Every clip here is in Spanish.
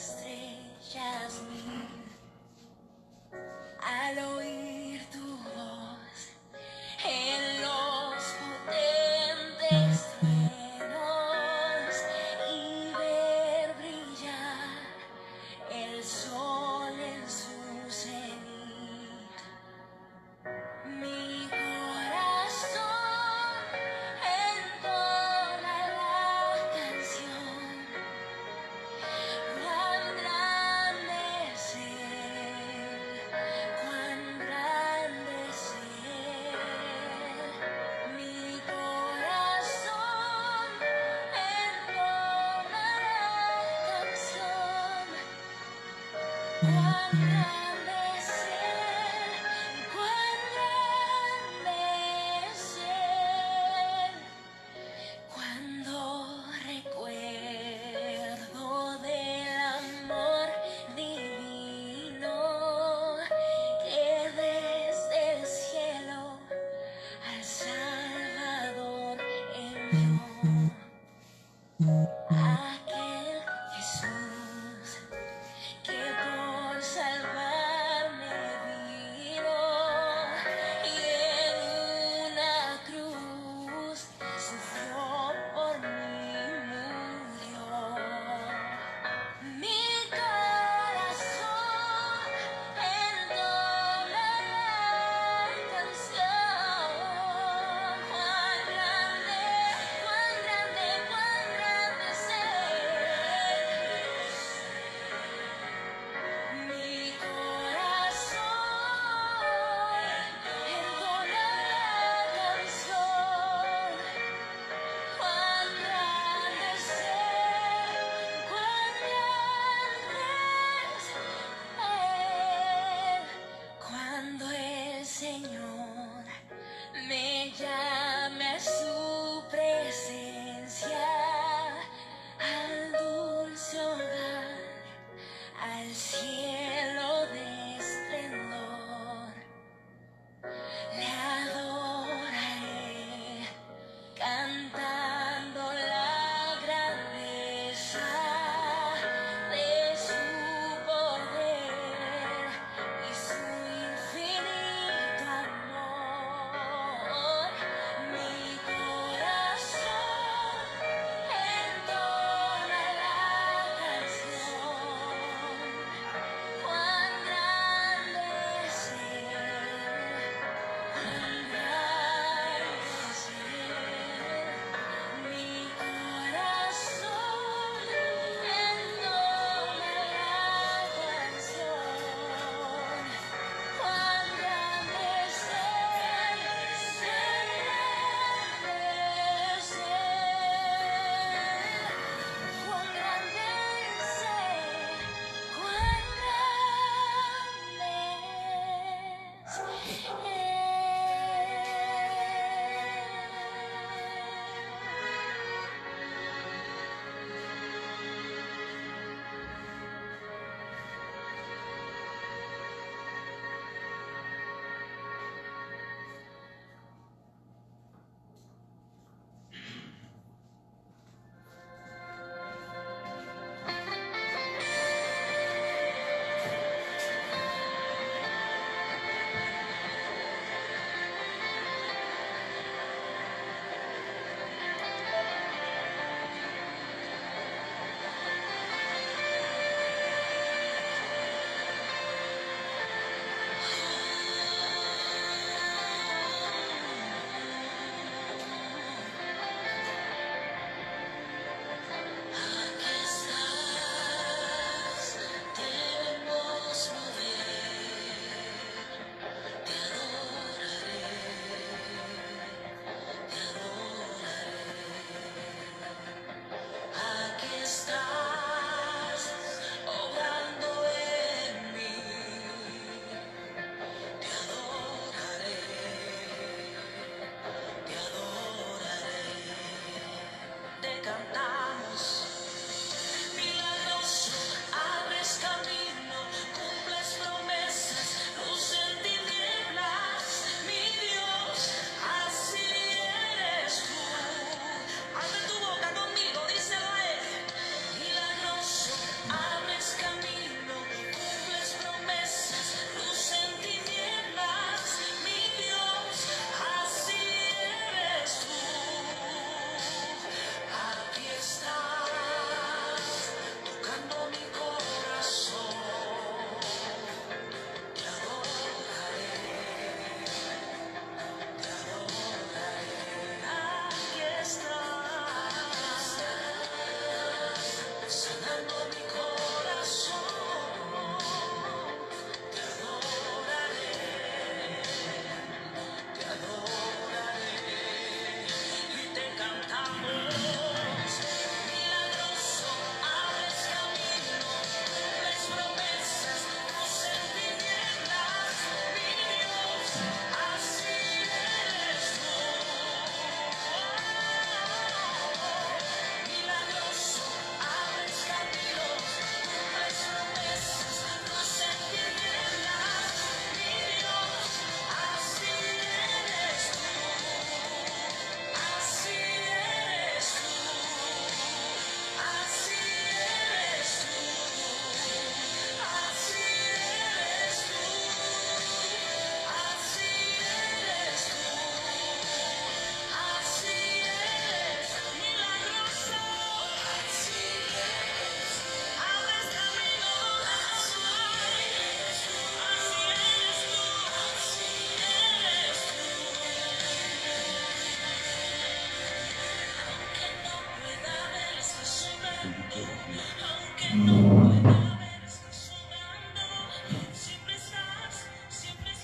estrellas mil, al oír tu voz en los potentes truenos y ver brillar el sol en su cenit. Mi corazón entona la canción. Cuán grande es Él, cuán grande es Él. Mi corazón entona la canción. Cuán grande es Él, cuán grande es Él. Cuando recuerdo del amor divino que desde el cielo al Salvador envió, aquel Jesús que por salvar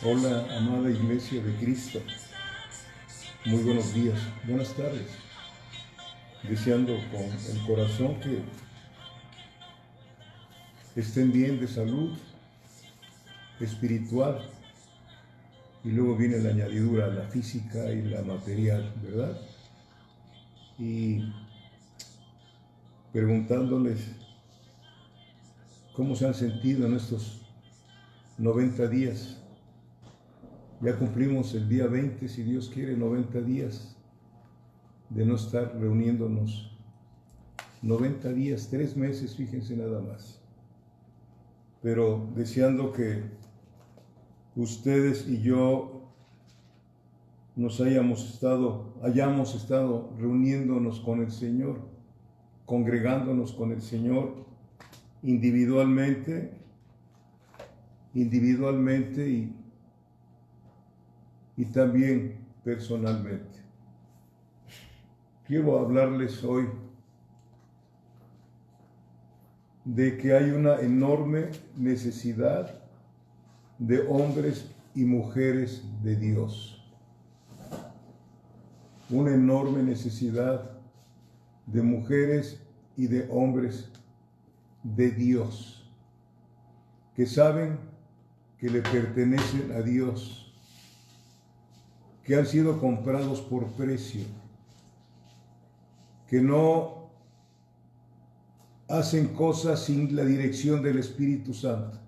Hola, amada Iglesia de Cristo. Muy buenos días, buenas tardes. Deseando con el corazón que estén bien de salud espiritual. Y luego viene la añadidura, la física y la material, ¿verdad? Y preguntándoles cómo se han sentido en estos 90 días. Ya cumplimos el día 20, si Dios quiere, 90 días de no estar reuniéndonos. 90 días, 3 meses, fíjense nada más. Pero deseando que ustedes y yo hayamos estado reuniéndonos con el Señor, congregándonos con el Señor individualmente y también personalmente. Quiero hablarles hoy de que hay una enorme necesidad de hombres y mujeres de Dios. Una enorme necesidad de mujeres y de hombres de Dios, que saben que le pertenecen a Dios, que han sido comprados por precio, que no hacen cosas sin la dirección del Espíritu Santo,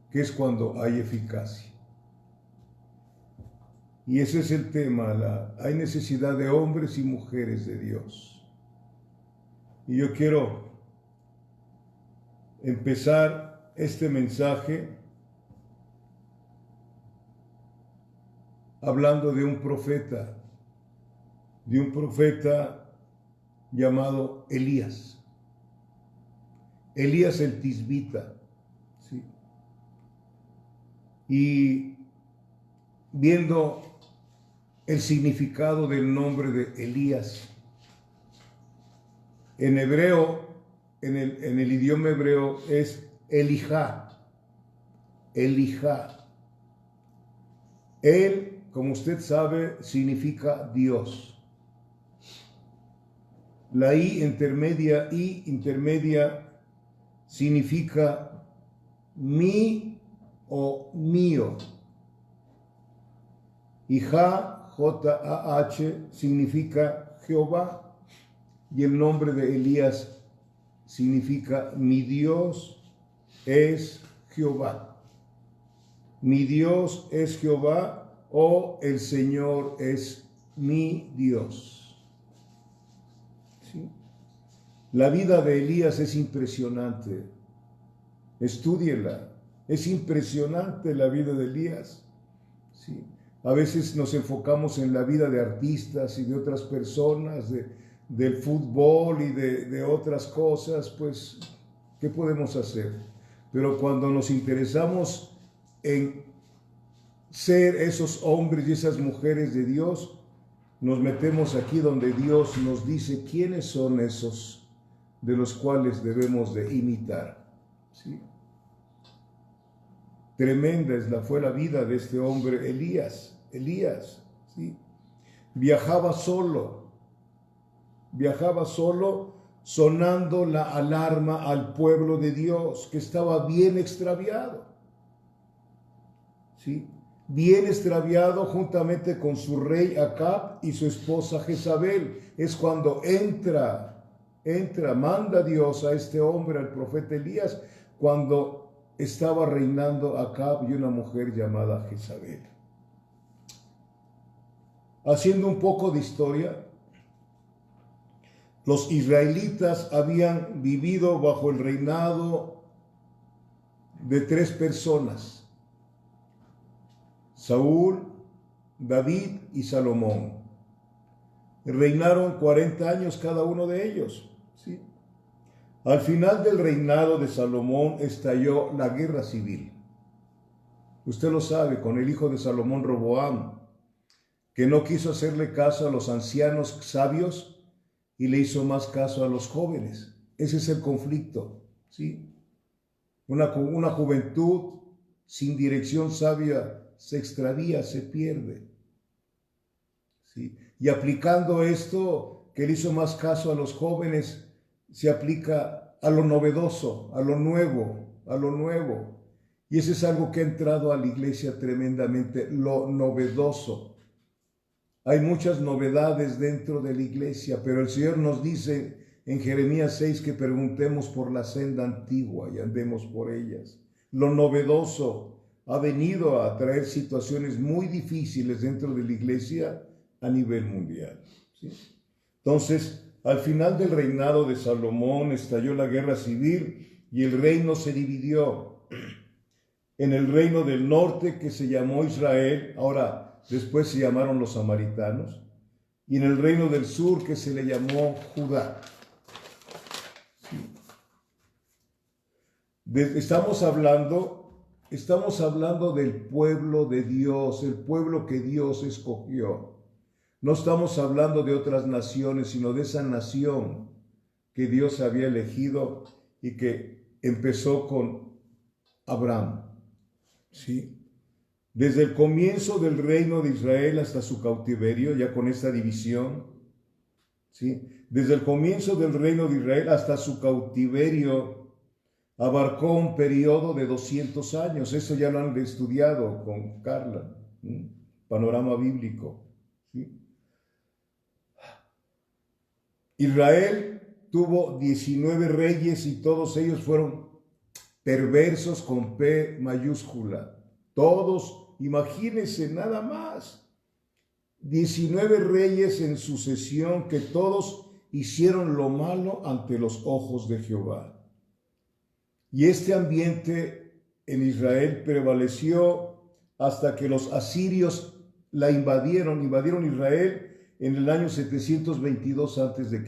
que es cuando hay eficacia. Y ese es el tema, hay necesidad de hombres y mujeres de Dios. Y yo quiero empezar este mensaje hablando de un profeta llamado Elías. Elías el Tisbita, ¿sí? Y viendo el significado del nombre de Elías, en hebreo, en el idioma hebreo es Elijah. Él, como usted sabe, significa Dios. La I intermedia significa mi o mío. Y J-A-H significa Jehová. Y el nombre de Elías significa mi Dios es Jehová. Mi Dios es Jehová, o el Señor es mi Dios. ¿Sí? La vida de Elías es impresionante. Estúdiela. Es impresionante la vida de Elías. ¿Sí? A veces nos enfocamos en la vida de artistas y de otras personas, del fútbol y de otras cosas, pues, ¿qué podemos hacer? Pero cuando nos interesamos en ser esos hombres y esas mujeres de Dios, nos metemos aquí donde Dios nos dice quiénes son esos de los cuales debemos de imitar. ¿Sí? Tremenda fue la vida de este hombre Elías, ¿sí? Viajaba solo sonando la alarma al pueblo de Dios, que estaba bien extraviado, ¿sí? Bien extraviado juntamente con su rey Acab y su esposa Jezabel. Es cuando manda Dios a este hombre, al profeta Elías, cuando estaba reinando Acab y una mujer llamada Jezabel. Haciendo un poco de historia, los israelitas habían vivido bajo el reinado de 3 personas: Saúl, David y Salomón. Reinaron 40 años cada uno de ellos, ¿sí? Al final del reinado de Salomón estalló la guerra civil. Usted lo sabe, con el hijo de Salomón, Roboam, que no quiso hacerle caso a los ancianos sabios y le hizo más caso a los jóvenes. ese es el conflicto, ¿sí? Una juventud sin dirección sabia se extravía, se pierde, ¿sí? Y aplicando esto, que le hizo más caso a los jóvenes, se aplica a lo novedoso, a lo nuevo, a lo nuevo. Y eso es algo que ha entrado a la iglesia tremendamente, lo novedoso. Hay muchas novedades dentro de la iglesia, pero el Señor nos dice en Jeremías 6 que preguntemos por la senda antigua y andemos por ellas. Lo novedoso ha venido a traer situaciones muy difíciles dentro de la iglesia a nivel mundial, ¿sí? Entonces, al final del reinado de Salomón estalló la guerra civil y el reino se dividió en el reino del norte, que se llamó Israel, ahora después se llamaron los samaritanos, y en el reino del sur, que se le llamó Judá. Estamos hablando del pueblo de Dios, el pueblo que Dios escogió. No estamos hablando de otras naciones, sino de esa nación que Dios había elegido y que empezó con Abraham, ¿sí? Desde el comienzo del reino de Israel hasta su cautiverio, ya con esta división, ¿sí? Desde el comienzo del reino de Israel hasta su cautiverio, abarcó un periodo de 200 años. Eso ya lo han estudiado con Carla, ¿sí? Panorama bíblico, ¿sí? Israel tuvo 19 reyes y todos ellos fueron perversos con P mayúscula. Todos, imagínense nada más. 19 reyes en sucesión que todos hicieron lo malo ante los ojos de Jehová. Y este ambiente en Israel prevaleció hasta que los asirios la invadieron Israel en el año 722 a.C.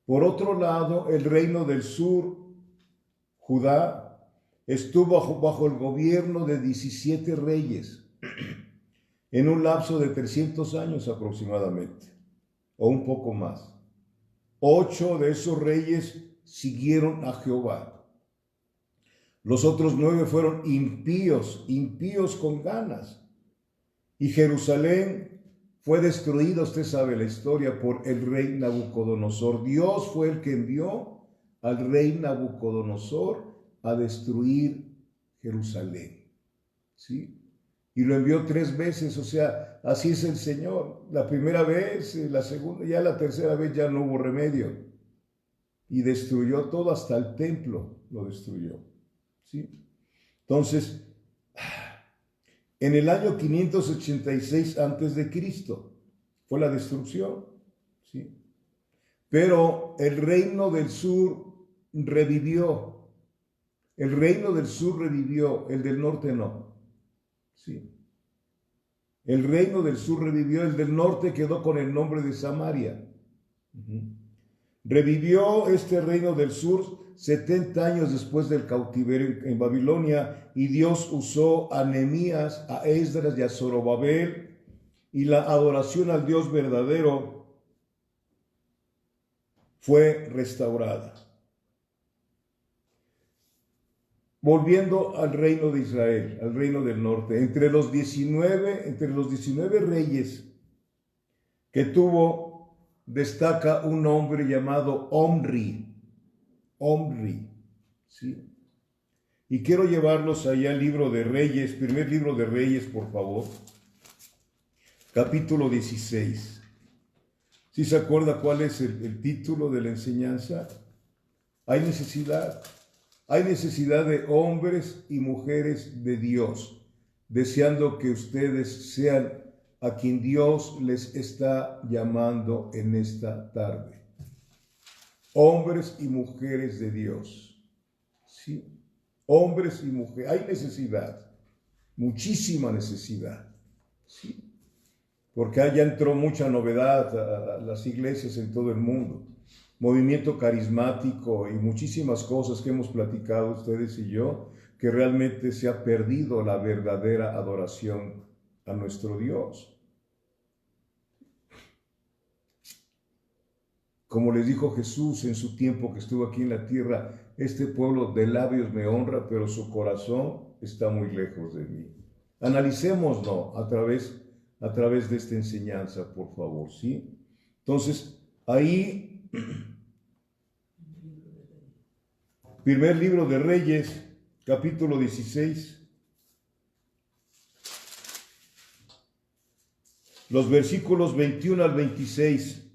Por otro lado, el reino del sur, Judá, estuvo bajo el gobierno de 17 reyes en un lapso de 300 años aproximadamente, o un poco más. 8 de esos reyes siguieron a Jehová. Los otros 9 fueron impíos con ganas. Y Jerusalén fue destruida, usted sabe la historia, por el rey Nabucodonosor. Dios fue el que envió al rey Nabucodonosor a destruir Jerusalén, ¿sí? Y lo envió 3 veces, o sea, así es el Señor. La primera vez, la segunda, ya la tercera vez ya no hubo remedio. Y destruyó todo, hasta el templo lo destruyó, ¿sí? Entonces, en el año 586 a.C. fue la destrucción, ¿sí? Pero el reino del sur revivió. El reino del sur revivió, el del norte no, ¿sí? El reino del sur revivió, el del norte quedó con el nombre de Samaria. Revivió este reino del sur 70 años después del cautiverio en Babilonia, y Dios usó a Nehemías, a Esdras y a Zorobabel, y la adoración al Dios verdadero fue restaurada. Volviendo al reino de Israel, al reino del norte, entre los 19 reyes que tuvo, destaca un hombre llamado Omri, ¿sí? Y quiero llevarlos allá al libro de Reyes, primer libro de Reyes, por favor, capítulo 16. ¿Sí se acuerda cuál es el título de la enseñanza? Hay necesidad de hombres y mujeres de Dios, deseando que ustedes sean a quien Dios les está llamando en esta tarde. Hombres y mujeres de Dios, ¿sí? Hombres y mujeres, hay necesidad, muchísima necesidad, ¿sí? Porque allá entró mucha novedad a las iglesias en todo el mundo, movimiento carismático y muchísimas cosas que hemos platicado ustedes y yo, que realmente se ha perdido la verdadera adoración a nuestro Dios. como les dijo Jesús en su tiempo que estuvo aquí en la tierra, este pueblo de labios me honra, pero su corazón está muy lejos de mí. Analicémoslo a través de esta enseñanza, por favor, ¿sí? Entonces, ahí, primer libro de Reyes, capítulo 16, los versículos 21 al 26.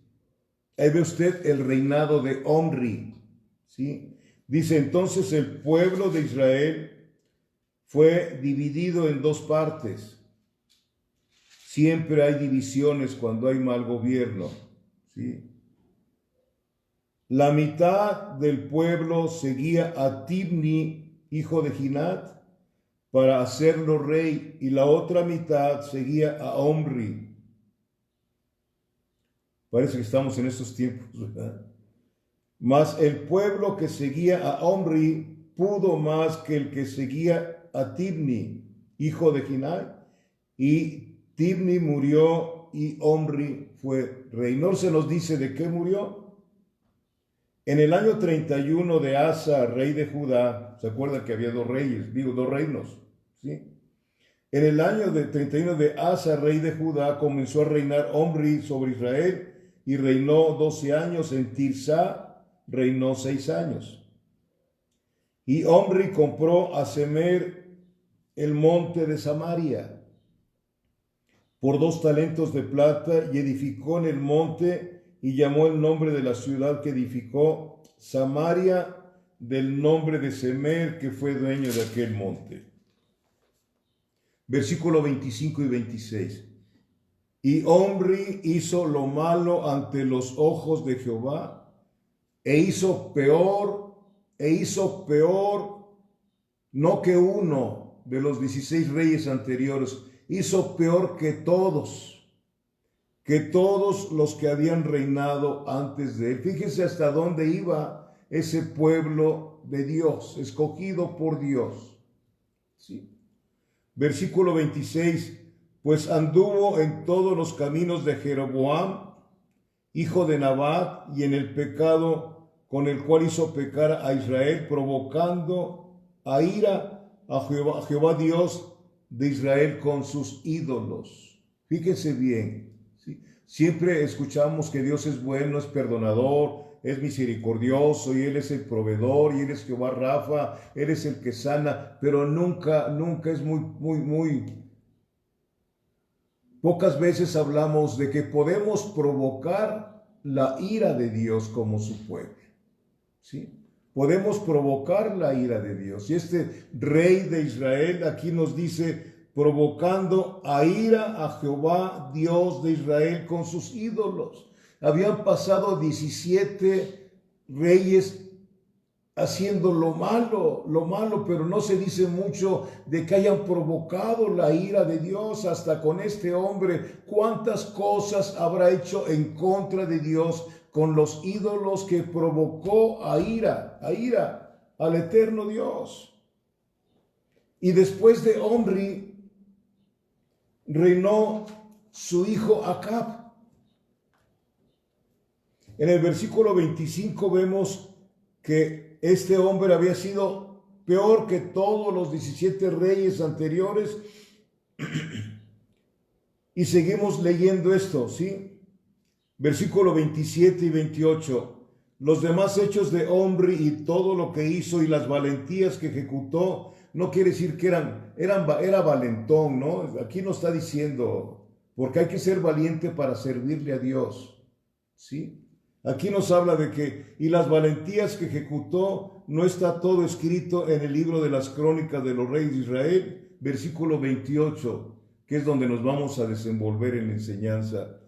Ahí ve usted el reinado de Omri, ¿sí? Dice, entonces el pueblo de Israel fue dividido en dos partes. Siempre hay divisiones cuando hay mal gobierno, ¿sí? La mitad del pueblo seguía a Tibni, hijo de Ginat, para hacerlo rey, y la otra mitad seguía a Omri. Parece que estamos en estos tiempos, ¿verdad? Mas el pueblo que seguía a Omri pudo más que el que seguía a Tibni, hijo de Ginat, y Tibni murió y Omri fue rey. No se nos dice de qué murió. En el año 31 de Asa, rey de Judá, ¿se acuerdan que había dos reyes? Digo, dos reinos, ¿sí? En el año 31 de Asa, rey de Judá, comenzó a reinar Omri sobre Israel y reinó 12 años. En Tirsá reinó 6 años. Y Omri compró a Semer el monte de Samaria por 2 talentos de plata y edificó en el monte y llamó el nombre de la ciudad que edificó Samaria del nombre de Semer, que fue dueño de aquel monte. Versículo 25 y 26. Y Omri hizo lo malo ante los ojos de Jehová, e hizo peor, no que uno de los 16 reyes anteriores, hizo peor que todos los que habían reinado antes de él. Fíjense hasta dónde iba ese pueblo de Dios, escogido por Dios. ¿Sí? Versículo 26, pues anduvo en todos los caminos de Jeroboam, hijo de Nabat, y en el pecado con el cual hizo pecar a Israel, provocando a ira a Jehová Dios de Israel con sus ídolos. Fíjense bien, ¿sí? Siempre escuchamos que Dios es bueno, es perdonador, es misericordioso, y Él es el proveedor, y Él es Jehová Rafa, Él es el que sana, pero nunca es muy pocas veces hablamos de que podemos provocar la ira de Dios como su pueblo, ¿sí? Podemos provocar la ira de Dios. Y este rey de Israel aquí nos dice, provocando a ira a Jehová, Dios de Israel, con sus ídolos. Habían pasado 17 reyes haciendo lo malo, pero no se dice mucho de que hayan provocado la ira de Dios. Hasta con este hombre, ¿cuántas cosas habrá hecho en contra de Dios con los ídolos que provocó a ira al eterno Dios? Y después de Omri reinó su hijo Acab. En el versículo 25 vemos que este hombre había sido peor que todos los 17 reyes anteriores. Y seguimos leyendo esto, ¿sí? Versículo 27 y 28. Los demás hechos de Omri y todo lo que hizo y las valentías que ejecutó, no quiere decir que era valentón, ¿no? Aquí no está diciendo, porque hay que ser valiente para servirle a Dios, ¿sí? Aquí nos habla de que, y las valentías que ejecutó, no está todo escrito en el libro de las crónicas de los reyes de Israel, versículo 28, que es donde nos vamos a desenvolver en la enseñanza.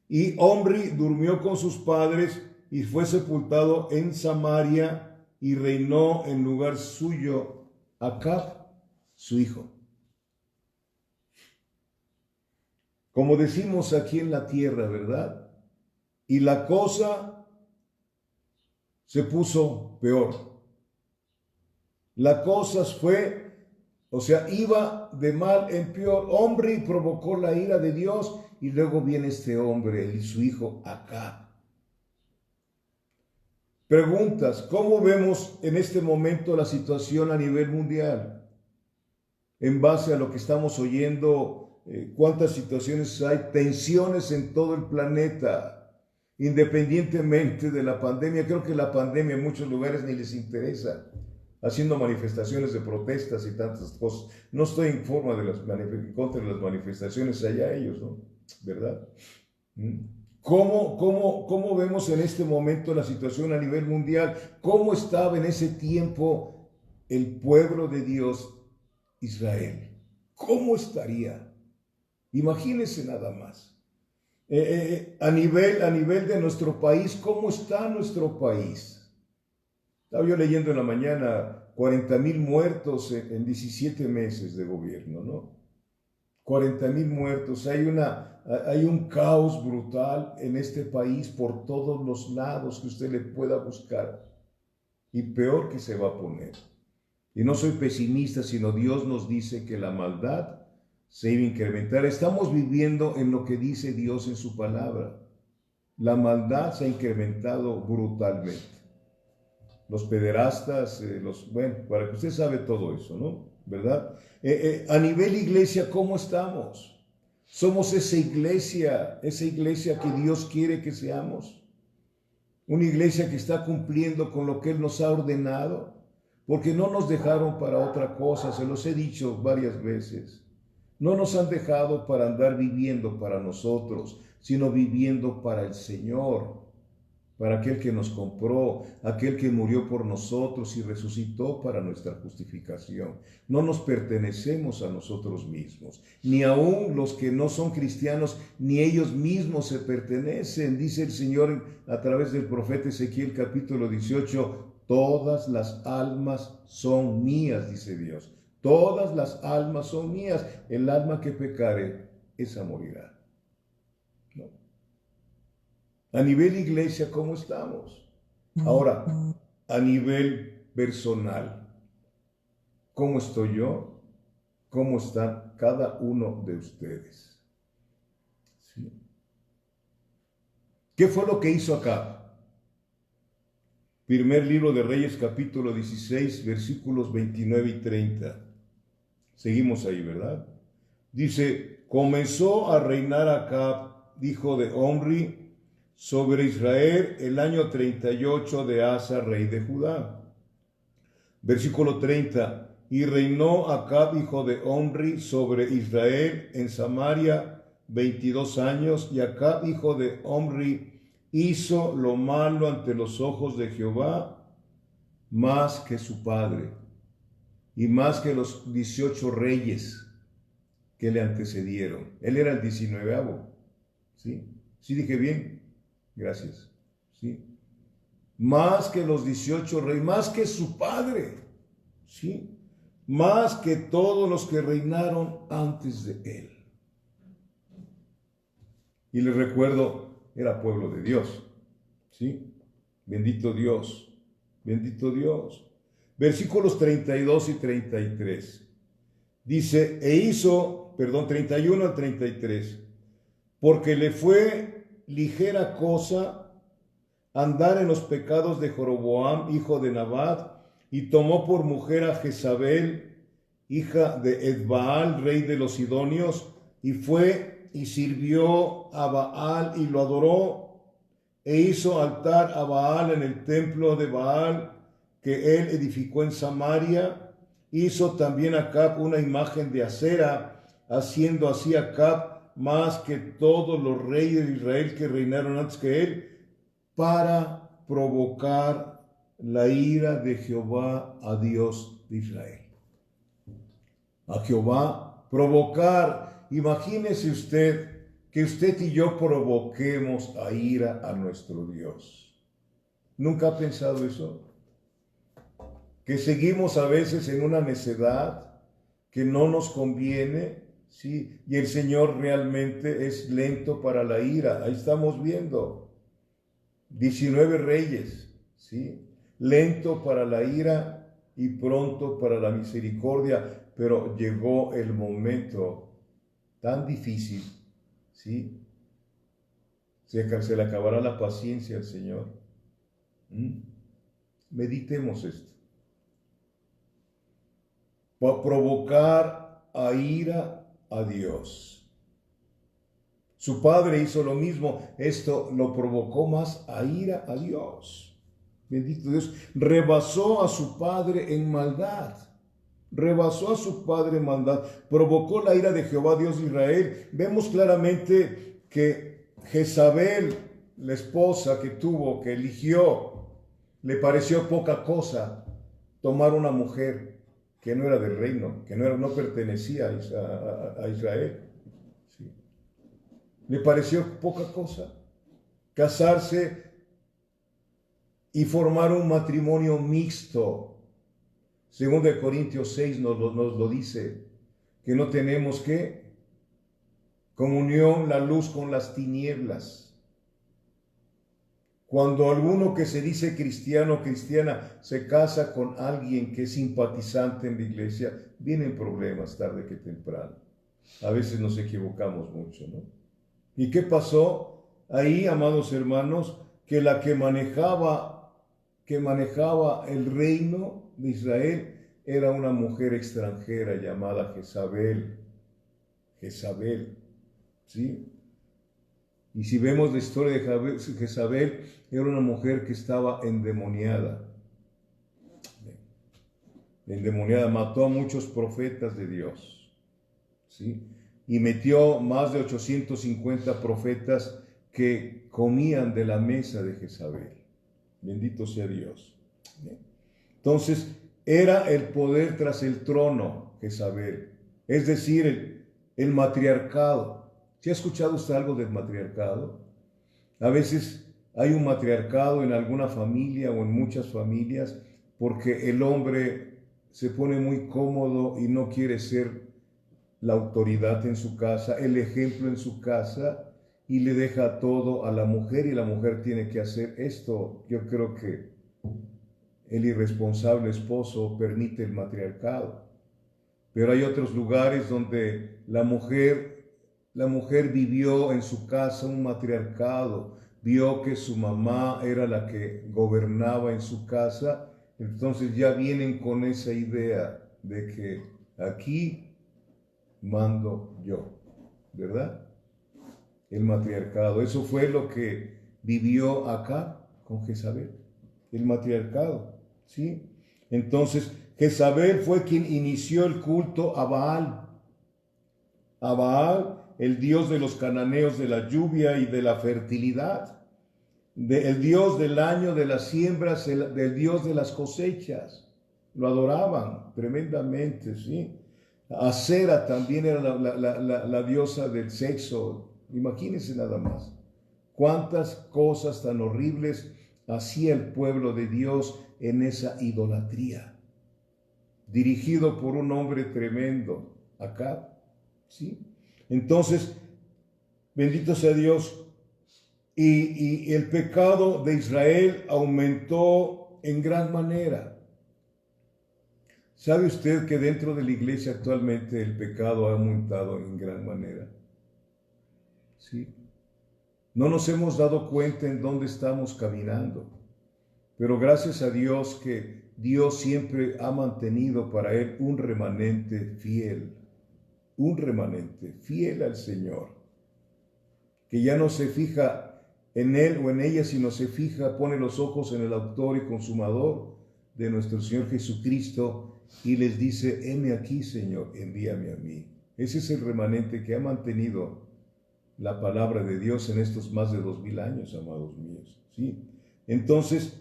Y Omri durmió con sus padres y fue sepultado en Samaria y reinó en lugar suyo Acab, su hijo. Como decimos aquí en la tierra, ¿verdad? Y la cosa se puso peor. La cosa iba de mal en peor. Omri provocó la ira de Dios y luego viene este hombre y su hijo Acab. Preguntas, ¿cómo vemos en este momento la situación a nivel mundial? En base a lo que estamos oyendo, cuántas situaciones hay, tensiones en todo el planeta, independientemente de la pandemia. Creo que la pandemia en muchos lugares ni les interesa, haciendo manifestaciones de protestas y tantas cosas. No estoy en contra de las manifestaciones, allá ellos, ¿no? ¿Verdad? ¿Cómo vemos en este momento la situación a nivel mundial? ¿Cómo estaba en ese tiempo el pueblo de Dios, Israel? ¿Cómo estaría? Imagínense nada más. A nivel de nuestro país, ¿cómo está nuestro país? Estaba yo leyendo en la mañana 40,000 muertos en 17 meses de gobierno, ¿no? 40,000 muertos. Hay un caos brutal en este país por todos los lados que usted le pueda buscar. Y peor que se va a poner. Y no soy pesimista, sino Dios nos dice que la maldad se iba a incrementar. Estamos viviendo en lo que dice Dios en su palabra. La maldad se ha incrementado brutalmente. Los pederastas, bueno, para que usted sabe todo eso, ¿no? ¿Verdad? A nivel iglesia, ¿cómo estamos? ¿Somos esa iglesia que Dios quiere que seamos? Una iglesia que está cumpliendo con lo que Él nos ha ordenado, porque no nos dejaron para otra cosa, se los he dicho varias veces. No nos han dejado para andar viviendo para nosotros, sino viviendo para el Señor, para aquel que nos compró, aquel que murió por nosotros y resucitó para nuestra justificación. No nos pertenecemos a nosotros mismos, ni aun los que no son cristianos, ni ellos mismos se pertenecen. Dice el Señor a través del profeta Ezequiel capítulo 18, todas las almas son mías, dice Dios. Todas las almas son mías. El alma que pecare, esa morirá. A nivel iglesia, ¿cómo estamos? Ahora, a nivel personal, ¿cómo estoy yo? ¿Cómo está cada uno de ustedes? ¿Sí? ¿Qué fue lo que hizo acá? Primer libro de Reyes, capítulo 16, versículos 29 y 30. Seguimos ahí, ¿verdad? Dice, comenzó a reinar Acab, hijo de Omri, sobre Israel el año 38 de Asa, rey de Judá. Versículo 30. Y reinó Acab, hijo de Omri, sobre Israel en Samaria 22 años, y Acab, hijo de Omri, hizo lo malo ante los ojos de Jehová, más que su padre, y más que los 18 reyes que le antecedieron. Él era el 19º. ¿Sí? ¿Sí dije bien? Gracias. ¿Sí? Más que los 18 reyes, más que su padre. ¿Sí? Más que todos los que reinaron antes de él. Y les recuerdo, era pueblo de Dios. ¿Sí? Bendito Dios. Bendito Dios. Versículos 32 y 33. Dice, 31 al 33. Porque le fue ligera cosa andar en los pecados de Jeroboam, hijo de Nabat, y tomó por mujer a Jezabel, hija de Edbaal, rey de los Sidonios, y fue y sirvió a Baal y lo adoró, e hizo altar a Baal en el templo de Baal que él edificó en Samaria. Hizo también Acab una imagen de acera, haciendo así Acab más que todos los reyes de Israel que reinaron antes que él, para provocar la ira de Jehová a Dios de Israel. A Jehová provocar. Imagínese usted que usted y yo provoquemos a ira a nuestro Dios. ¿Nunca ha pensado eso? Que seguimos a veces en una necedad que no nos conviene, ¿sí? Y el Señor realmente es lento para la ira. Ahí estamos viendo 19 reyes, ¿sí? Lento para la ira y pronto para la misericordia, pero llegó el momento tan difícil, ¿sí? Se le acabará la paciencia al Señor. Meditemos esto. Para provocar a ira a Dios. Su padre hizo lo mismo. Esto lo provocó más a ira a Dios. Bendito Dios. Rebasó a su padre en maldad. Rebasó a su padre en maldad. Provocó la ira de Jehová, Dios de Israel. Vemos claramente que Jezabel, la esposa que tuvo, que eligió, le pareció poca cosa tomar una mujer que no era del reino, que no pertenecía a Israel. Sí. Le pareció poca cosa casarse y formar un matrimonio mixto. Según de Corintios 6 nos lo dice, que no tenemos que comunión la luz con las tinieblas. Cuando alguno que se dice cristiano o cristiana se casa con alguien que es simpatizante en la iglesia, vienen problemas tarde que temprano. A veces nos equivocamos mucho, ¿no? ¿Y qué pasó ahí, amados hermanos? Que la que manejaba el reino de Israel era una mujer extranjera llamada Jezabel. Jezabel, ¿sí? Y si vemos la historia de Jezabel, era una mujer que estaba endemoniada. Endemoniada, mató a muchos profetas de Dios, ¿sí? Y metió más de 850 profetas que comían de la mesa de Jezabel. Bendito sea Dios. Entonces, era el poder tras el trono, Jezabel. Es decir, el matriarcado. ¿Sí ha escuchado usted algo del matriarcado? A veces hay un matriarcado en alguna familia o en muchas familias porque el hombre se pone muy cómodo y no quiere ser la autoridad en su casa, el ejemplo en su casa, y le deja todo a la mujer, y la mujer tiene que hacer esto. Yo creo que el irresponsable esposo permite el matriarcado. Pero hay otros lugares donde la mujer vivió en su casa un matriarcado, vio que su mamá era la que gobernaba en su casa, entonces ya vienen con esa idea de que aquí mando yo, ¿verdad? El matriarcado. Eso fue lo que vivió acá con Jezabel, el matriarcado, ¿sí? Entonces, Jezabel fue quien inició el culto a Baal. A Baal, el dios de los cananeos de la lluvia y de la fertilidad, el dios del año, de las siembras, del dios de las cosechas. Lo adoraban tremendamente, ¿sí? Acera también era la diosa del sexo. Imagínense nada más. Cuántas cosas tan horribles hacía el pueblo de Dios en esa idolatría. Dirigido por un hombre tremendo, Acab, ¿sí? Entonces, bendito sea Dios. Y el pecado de Israel aumentó en gran manera. ¿Sabe usted que dentro de la iglesia actualmente el pecado ha aumentado en gran manera? ¿Sí? No nos hemos dado cuenta en dónde estamos caminando, pero gracias a Dios que Dios siempre ha mantenido para Él un remanente fiel al Señor, que ya no se fija en Él o en ella, sino se fija, pone los ojos en el autor y consumador de nuestro Señor Jesucristo, y les dice: heme aquí, Señor, envíame a mí. Ese es el remanente que ha mantenido la palabra de Dios en estos más de 2000 años, amados míos, ¿sí? Entonces,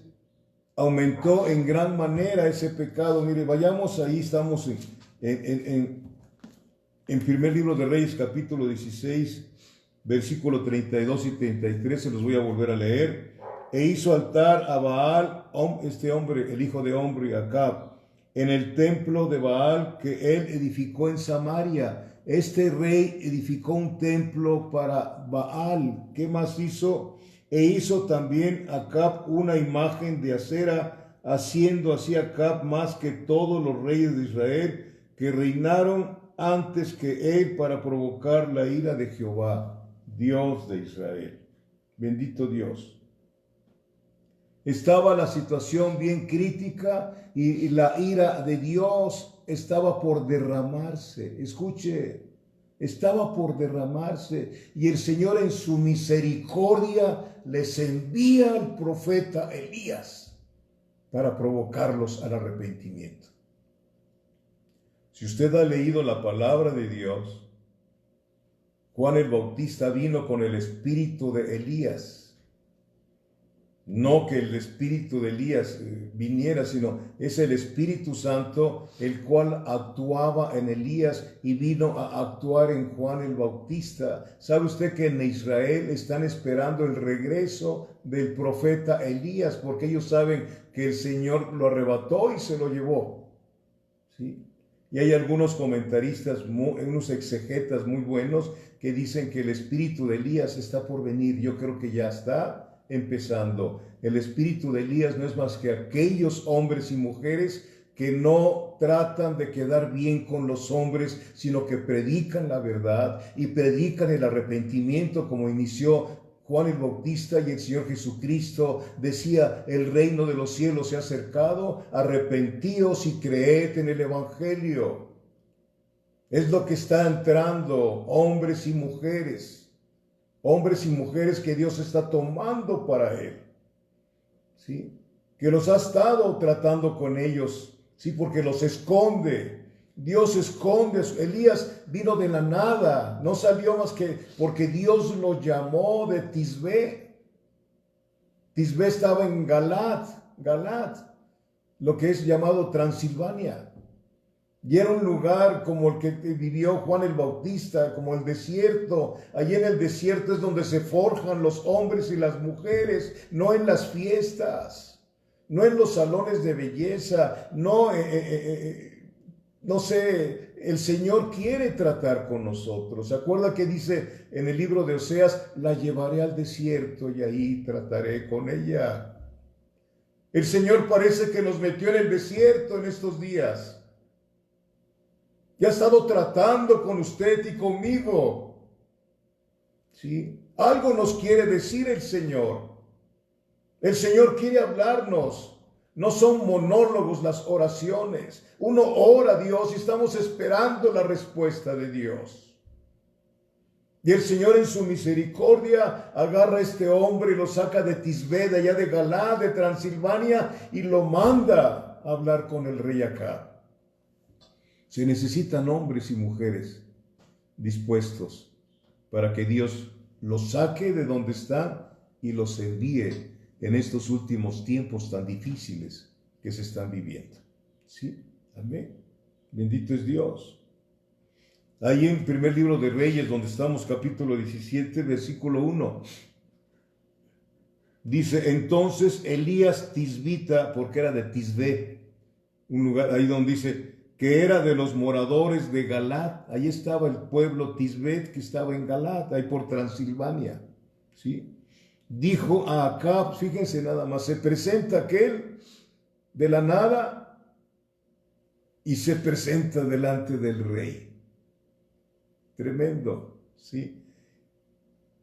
aumentó en gran manera ese pecado. Mire, vayamos ahí, estamos en primer libro de Reyes, capítulo 16, versículo 32 y 33, se los voy a volver a leer. E hizo altar a Baal, este hombre, el hijo de hombre, Acab, en el templo de Baal que él edificó en Samaria. Este rey edificó un templo para Baal. ¿Qué más hizo? E hizo también Acab una imagen de acera, haciendo así Acab más que todos los reyes de Israel que reinaron antes que él, para provocar la ira de Jehová, Dios de Israel. Bendito Dios. Estaba la situación bien crítica y la ira de Dios estaba por derramarse. Escuche, estaba por derramarse y el Señor en su misericordia les envía al profeta Elías para provocarlos al arrepentimiento. Si usted ha leído la palabra de Dios, Juan el Bautista vino con el espíritu de Elías. No que el espíritu de Elías viniera, sino es el Espíritu Santo el cual actuaba en Elías y vino a actuar en Juan el Bautista. ¿Sabe usted que en Israel están esperando el regreso del profeta Elías? Porque ellos saben que el Señor lo arrebató y se lo llevó. ¿Sí? Y hay algunos comentaristas, unos exegetas muy buenos que dicen que el espíritu de Elías está por venir. Yo creo que ya está empezando. El espíritu de Elías no es más que aquellos hombres y mujeres que no tratan de quedar bien con los hombres, sino que predican la verdad y predican el arrepentimiento, como inició Juan el Bautista y el Señor Jesucristo decía: el reino de los cielos se ha acercado, arrepentíos y creed en el Evangelio. Es lo que está entrando, hombres y mujeres que Dios está tomando para Él, ¿sí? Que los ha estado tratando con ellos, ¿sí? Porque los esconde. Dios esconde. Elías vino de la nada, no salió más que porque Dios lo llamó de Tisbé. Tisbé estaba en Galat, lo que es llamado Transilvania. Y era un lugar como el que vivió Juan el Bautista, como el desierto. Allí en el desierto es donde se forjan los hombres y las mujeres, no en las fiestas, no en los salones de belleza, no sé, el Señor quiere tratar con nosotros. ¿Se acuerda que dice en el libro de Oseas: la llevaré al desierto y ahí trataré con ella? El Señor parece que nos metió en el desierto en estos días. Ya ha estado tratando con usted y conmigo. ¿Sí? Algo nos quiere decir el Señor. El Señor quiere hablarnos. No son monólogos las oraciones. Uno ora a Dios y estamos esperando la respuesta de Dios. Y el Señor en su misericordia agarra a este hombre y lo saca de Tisbé, de allá de Galad, de Transilvania, y lo manda a hablar con el rey Acab. Se necesitan hombres y mujeres dispuestos para que Dios los saque de donde están y los envíe en estos últimos tiempos tan difíciles que se están viviendo. ¿Sí? Amén. Bendito es Dios. Ahí en el primer libro de Reyes, donde estamos, capítulo 17, versículo 1, dice: entonces Elías Tisbita, porque era de Tisbé, un lugar ahí donde dice que era de los moradores de Galat. Ahí estaba el pueblo Tisbé, que estaba en Galat, ahí por Transilvania, ¿sí? Dijo a Acab, fíjense nada más, se presenta aquel de la nada y se presenta delante del rey. Tremendo, ¿sí?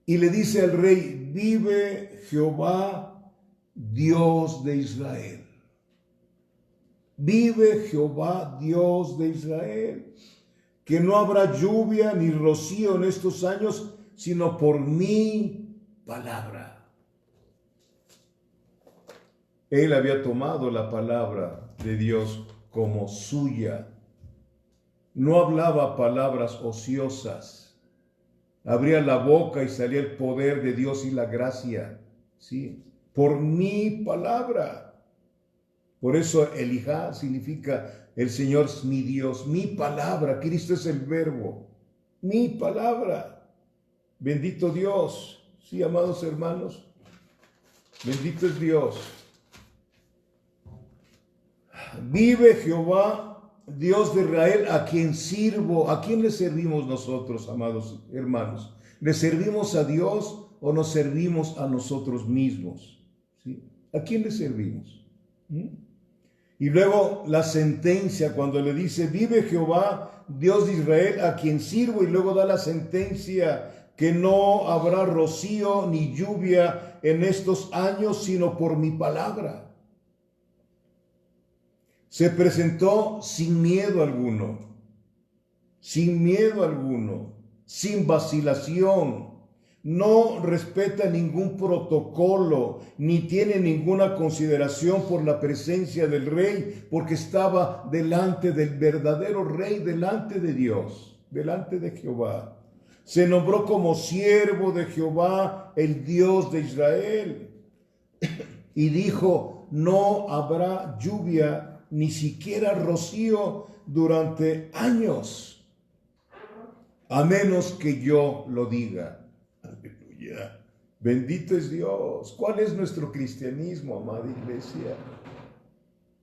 Y le dice al rey: vive Jehová, Dios de Israel. Vive Jehová, Dios de Israel, que no habrá lluvia ni rocío en estos años, sino por mi palabra. Él había tomado la palabra de Dios como suya. No hablaba palabras ociosas. Abría la boca y salía el poder de Dios y la gracia. ¿Sí? Por mi palabra. Por eso Elijah significa el Señor es mi Dios, mi palabra. Cristo es el verbo. Mi palabra. Bendito Dios. Sí, amados hermanos. Bendito es Dios. Vive Jehová, Dios de Israel, a quien sirvo. ¿A quién le servimos nosotros, amados hermanos? ¿Le servimos a Dios o nos servimos a nosotros mismos? ¿Sí? ¿A quién le servimos? Y luego la sentencia, cuando le dice: vive Jehová, Dios de Israel, a quien sirvo, y luego da la sentencia que no habrá rocío ni lluvia en estos años, sino por mi palabra. Se presentó sin miedo alguno, sin miedo alguno, sin vacilación. No respeta ningún protocolo, ni tiene ninguna consideración por la presencia del rey, porque estaba delante del verdadero rey, delante de Dios, delante de Jehová. Se nombró como siervo de Jehová, el Dios de Israel. Y dijo, no habrá lluvia, ni siquiera rocío durante años, a menos que yo lo diga. Aleluya. Bendito es Dios. ¿Cuál es nuestro cristianismo, amada iglesia?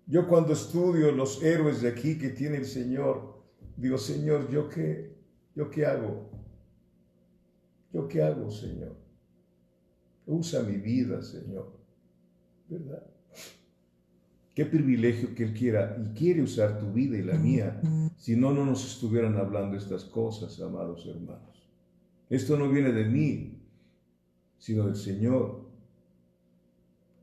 Yo cuando estudio los héroes de aquí que tiene el Señor, digo, Señor, ¿yo qué hago? ¿Yo qué hago, Señor? Usa mi vida, Señor. ¿Verdad? Qué privilegio que Él quiera y quiere usar tu vida y la mía. Si no, no nos estuvieran hablando estas cosas, amados hermanos. Esto no viene de mí, sino del Señor.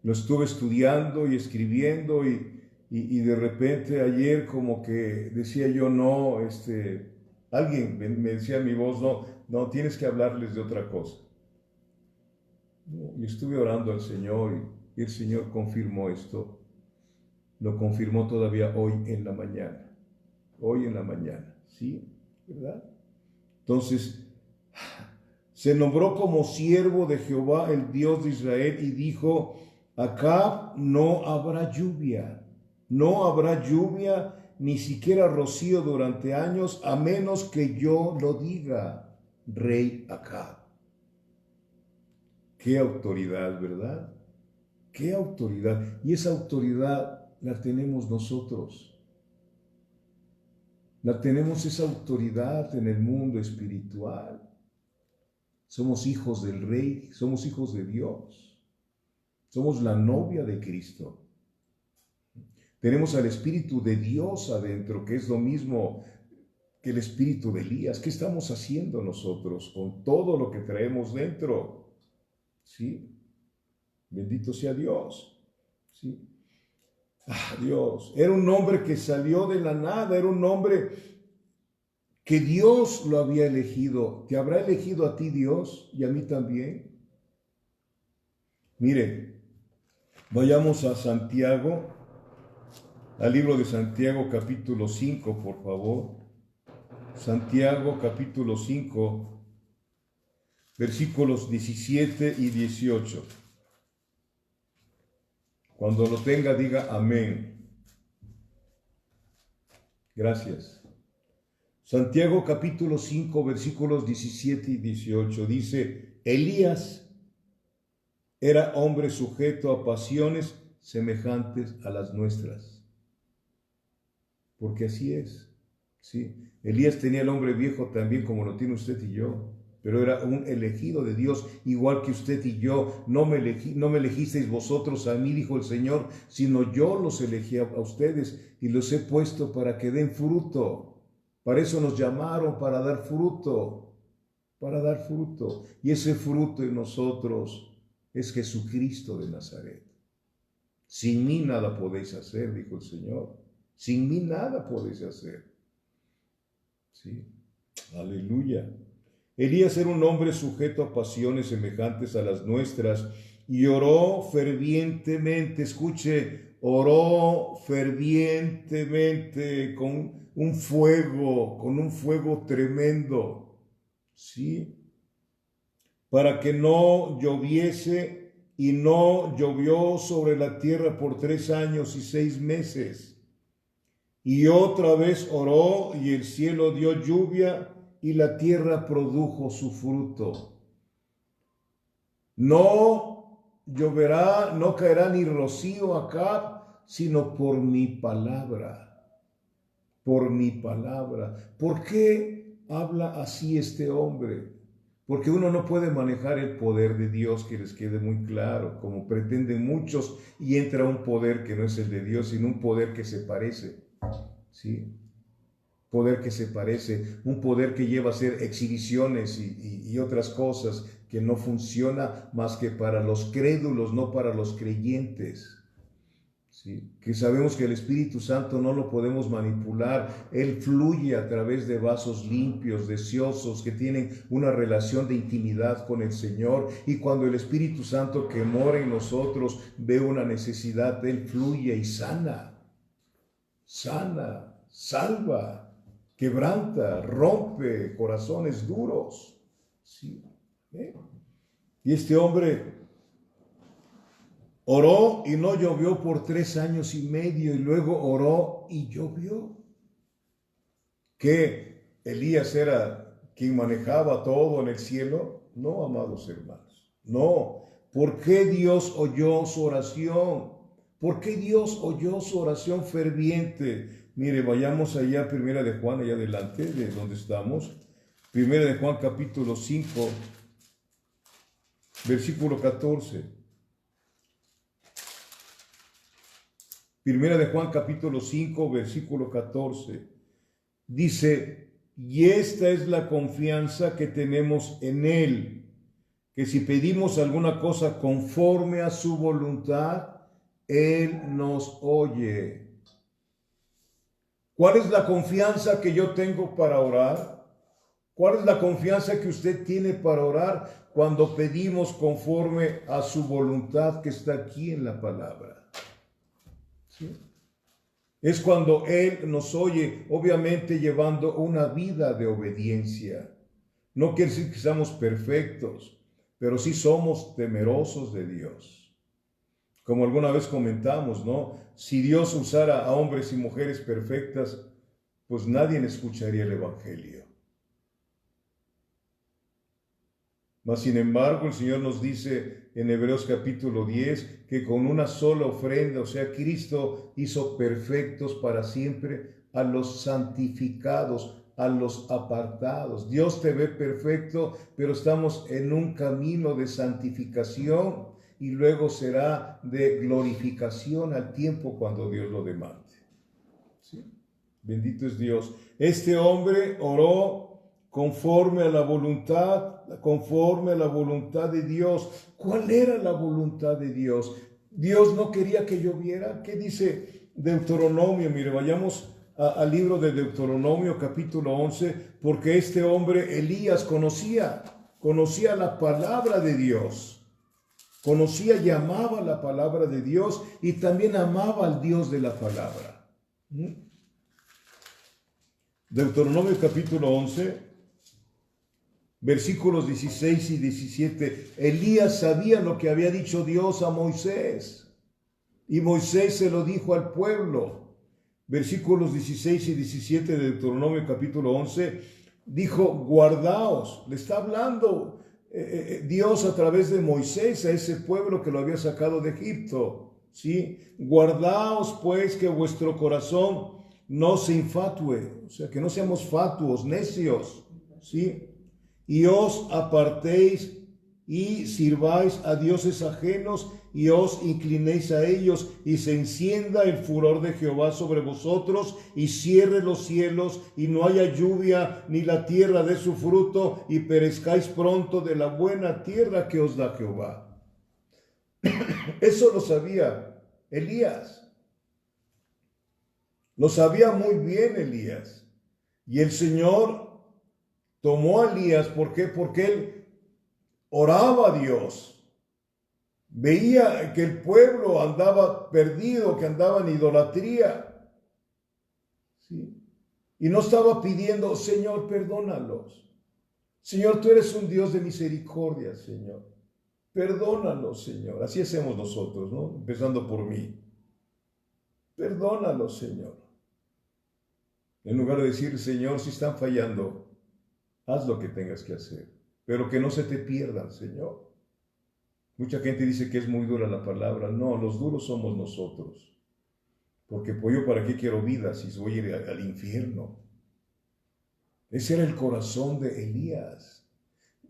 Lo estuve estudiando y escribiendo y de repente ayer como que decía yo, no, alguien me decía mi voz, no, tienes que hablarles de otra cosa. Y estuve orando al Señor y el Señor confirmó esto. Lo confirmó todavía hoy en la mañana. Hoy en la mañana, ¿sí? ¿Verdad? Entonces, se nombró como siervo de Jehová, el Dios de Israel, y dijo, acá no habrá lluvia, ni siquiera rocío durante años, a menos que yo lo diga, rey Acab. Qué autoridad, ¿verdad? Qué autoridad. Y esa autoridad la tenemos nosotros. La tenemos esa autoridad en el mundo espiritual. Somos hijos del Rey, somos hijos de Dios. Somos la novia de Cristo. Tenemos al Espíritu de Dios adentro, que es lo mismo que el Espíritu de Elías. ¿Qué estamos haciendo nosotros con todo lo que traemos dentro? ¿Sí? Bendito sea Dios. ¿Sí? Dios. Era un hombre que salió de la nada, era un hombre que Dios lo había elegido. ¿Te habrá elegido a ti Dios y a mí también? Mire, vayamos a Santiago, al libro de Santiago capítulo 5, por favor. Santiago capítulo 5, versículos 17 y 18. Cuando lo tenga, diga amén. Gracias. Santiago capítulo 5, versículos 17 y 18 dice, Elías era hombre sujeto a pasiones semejantes a las nuestras. Porque así es, ¿sí? Elías tenía el hombre viejo también como lo tiene usted y yo, pero era un elegido de Dios, igual que usted y yo. No me elegisteis vosotros a mí, dijo el Señor, sino yo los elegí a ustedes y los he puesto para que den fruto. Para eso nos llamaron, para dar fruto, Y ese fruto en nosotros es Jesucristo de Nazaret. Sin mí nada podéis hacer, dijo el Señor. Sin mí nada podéis hacer. ¿Sí? Aleluya. Elías era un hombre sujeto a pasiones semejantes a las nuestras y oró fervientemente, escuche, oró fervientemente con un fuego tremendo, ¿sí? Para que no lloviese, y no llovió sobre la tierra por 3 años y 6 meses. Y otra vez oró, y el cielo dio lluvia, y la tierra produjo su fruto. No lloverá, no caerá ni rocío acá, sino por mi palabra. Por mi palabra. ¿Por qué habla así este hombre? Porque uno no puede manejar el poder de Dios, que les quede muy claro, como pretenden muchos, y entra un poder que no es el de Dios, sino un poder que se parece. ¿Sí? Poder que se parece, un poder que lleva a hacer exhibiciones y otras cosas que no funciona más que para los crédulos, no para los creyentes. ¿Sí? Que sabemos que el Espíritu Santo no lo podemos manipular. Él fluye a través de vasos limpios, deseosos, que tienen una relación de intimidad con el Señor. Y cuando el Espíritu Santo que mora en nosotros ve una necesidad, Él fluye y sana, salva, quebranta, rompe corazones duros. ¿Sí? Y este hombre oró y no llovió por 3 años y medio, y luego oró y llovió. ¿Que Elías era quien manejaba todo en el cielo? No, amados hermanos, no. ¿Por qué Dios oyó su oración? ¿Por qué Dios oyó su oración ferviente? Mire, vayamos allá, Primera de Juan, allá adelante, de donde estamos. Primera de Juan, capítulo 5, versículo 14. Primera de Juan capítulo 5, versículo 14. Dice, y esta es la confianza que tenemos en Él, que si pedimos alguna cosa conforme a su voluntad, Él nos oye. ¿Cuál es la confianza que yo tengo para orar? ¿Cuál es la confianza que usted tiene para orar cuando pedimos conforme a su voluntad que está aquí en la palabra? ¿Sí? Es cuando Él nos oye, obviamente llevando una vida de obediencia. No quiere decir que seamos perfectos, pero sí somos temerosos de Dios. Como alguna vez comentamos, ¿no? Si Dios usara a hombres y mujeres perfectas, pues nadie escucharía el Evangelio. Mas, sin embargo, el Señor nos dice en Hebreos capítulo 10 que con una sola ofrenda, o sea, Cristo hizo perfectos para siempre a los santificados, a los apartados. Dios te ve perfecto, pero estamos en un camino de santificación y luego será de glorificación al tiempo cuando Dios lo demande. ¿Sí? Bendito es Dios. Este hombre oró conforme a la voluntad de Dios. ¿Cuál era la voluntad de Dios? Dios no quería que lloviera. ¿Qué dice Deuteronomio? Mire, vayamos al libro de Deuteronomio capítulo 11, porque este hombre, Elías, conocía la palabra de Dios. Conocía y amaba la palabra de Dios y también amaba al Dios de la palabra. Deuteronomio capítulo 11, versículos 16 y 17. Elías sabía lo que había dicho Dios a Moisés, y Moisés se lo dijo al pueblo. Versículos 16 y 17 de Deuteronomio capítulo 11, dijo, guardaos. Le está hablando Dios a través de Moisés a ese pueblo que lo había sacado de Egipto. ¿Sí? Guardaos pues que vuestro corazón no se infatúe, o sea, que no seamos fatuos, necios, ¿sí? Y os apartéis y sirváis a dioses ajenos y os inclinéis a ellos, y se encienda el furor de Jehová sobre vosotros y cierre los cielos y no haya lluvia ni la tierra dé su fruto y perezcáis pronto de la buena tierra que os da Jehová. Eso lo sabía Elías. Lo sabía muy bien Elías. Y el Señor tomó a Elías, ¿por qué? Porque él oraba a Dios. Veía que el pueblo andaba perdido, que andaba en idolatría. ¿Sí? Y no estaba pidiendo, Señor, perdónalos. Señor, tú eres un Dios de misericordia, Señor. Perdónalos, Señor. Así hacemos nosotros, ¿no? Empezando por mí. Perdónalos, Señor. En lugar de decir, Señor, si están fallando, haz lo que tengas que hacer, pero que no se te pierdan, Señor. Mucha gente dice que es muy dura la palabra. No, los duros somos nosotros. Porque pues yo para qué quiero vida si voy a ir al infierno. Ese era el corazón de Elías.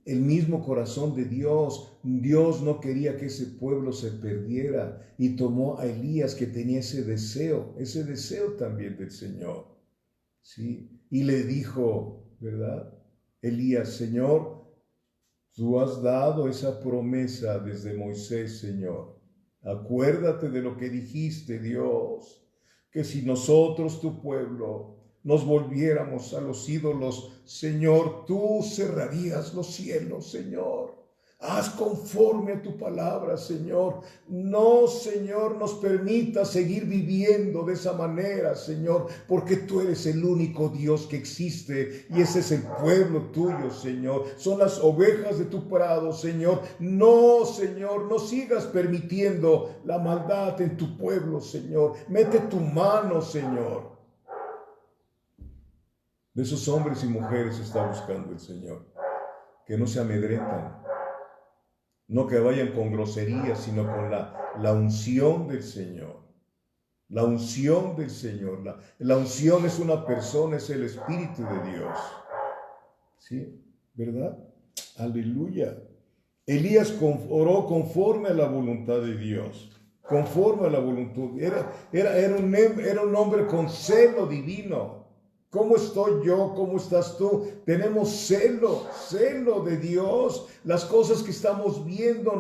El mismo corazón de Dios. Dios no quería que ese pueblo se perdiera y tomó a Elías que tenía ese deseo también del Señor. ¿Sí? Y le dijo, ¿verdad? Elías, Señor, Tú has dado esa promesa desde Moisés, Señor. Acuérdate de lo que dijiste, Dios, que si nosotros, tu pueblo, nos volviéramos a los ídolos, Señor, tú cerrarías los cielos, Señor. Haz conforme a tu palabra, Señor. No, Señor, nos permita seguir viviendo de esa manera, Señor, porque tú eres el único Dios que existe y ese es el pueblo tuyo, Señor. Son las ovejas de tu prado, Señor. No, Señor, no sigas permitiendo la maldad en tu pueblo, Señor. Mete tu mano, Señor. De esos hombres y mujeres está buscando el Señor, que no se amedrentan. No que vayan con groserías, sino con la unción del Señor. La unción del Señor. La unción es una persona, es el Espíritu de Dios. ¿Sí? ¿Verdad? Aleluya. Elías oró conforme a la voluntad de Dios. Conforme a la voluntad. Era un hombre con celo divino. ¿Cómo estoy yo? ¿Cómo estás tú? Tenemos celo de Dios. Las cosas que estamos viendo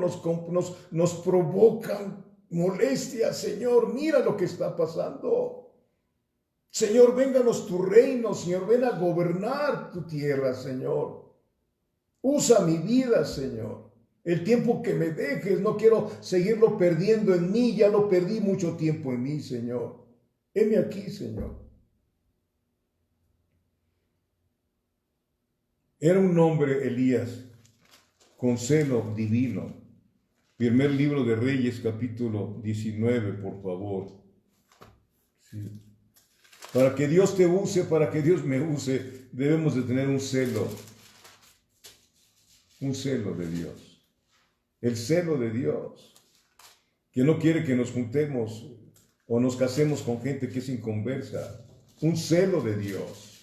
nos provocan molestia. Señor, mira lo que está pasando. Señor, vénganos tu reino. Señor, ven a gobernar tu tierra, Señor. Usa mi vida, Señor. El tiempo que me dejes, no quiero seguirlo perdiendo en mí. Ya lo perdí mucho tiempo en mí, Señor. Heme aquí, Señor. Era un hombre, Elías, con celo divino. Primer libro de Reyes, capítulo 19, por favor. Sí. Para que Dios te use, para que Dios me use, debemos de tener un celo de Dios. El celo de Dios, que no quiere que nos juntemos o nos casemos con gente que es inconversa. Un celo de Dios.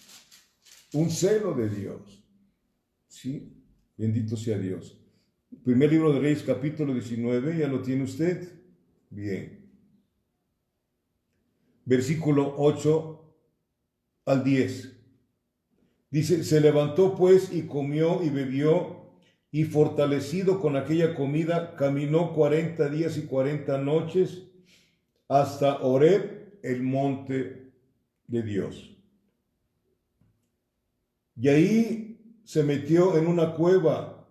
Un celo de Dios. Sí, bendito sea Dios. Primer libro de Reyes, capítulo 19, ¿ya lo tiene usted? Bien. Versículo 8 al 10. Dice, se levantó pues y comió y bebió, y fortalecido con aquella comida, caminó 40 días y 40 noches hasta Horeb, el monte de Dios. Y ahí se metió en una cueva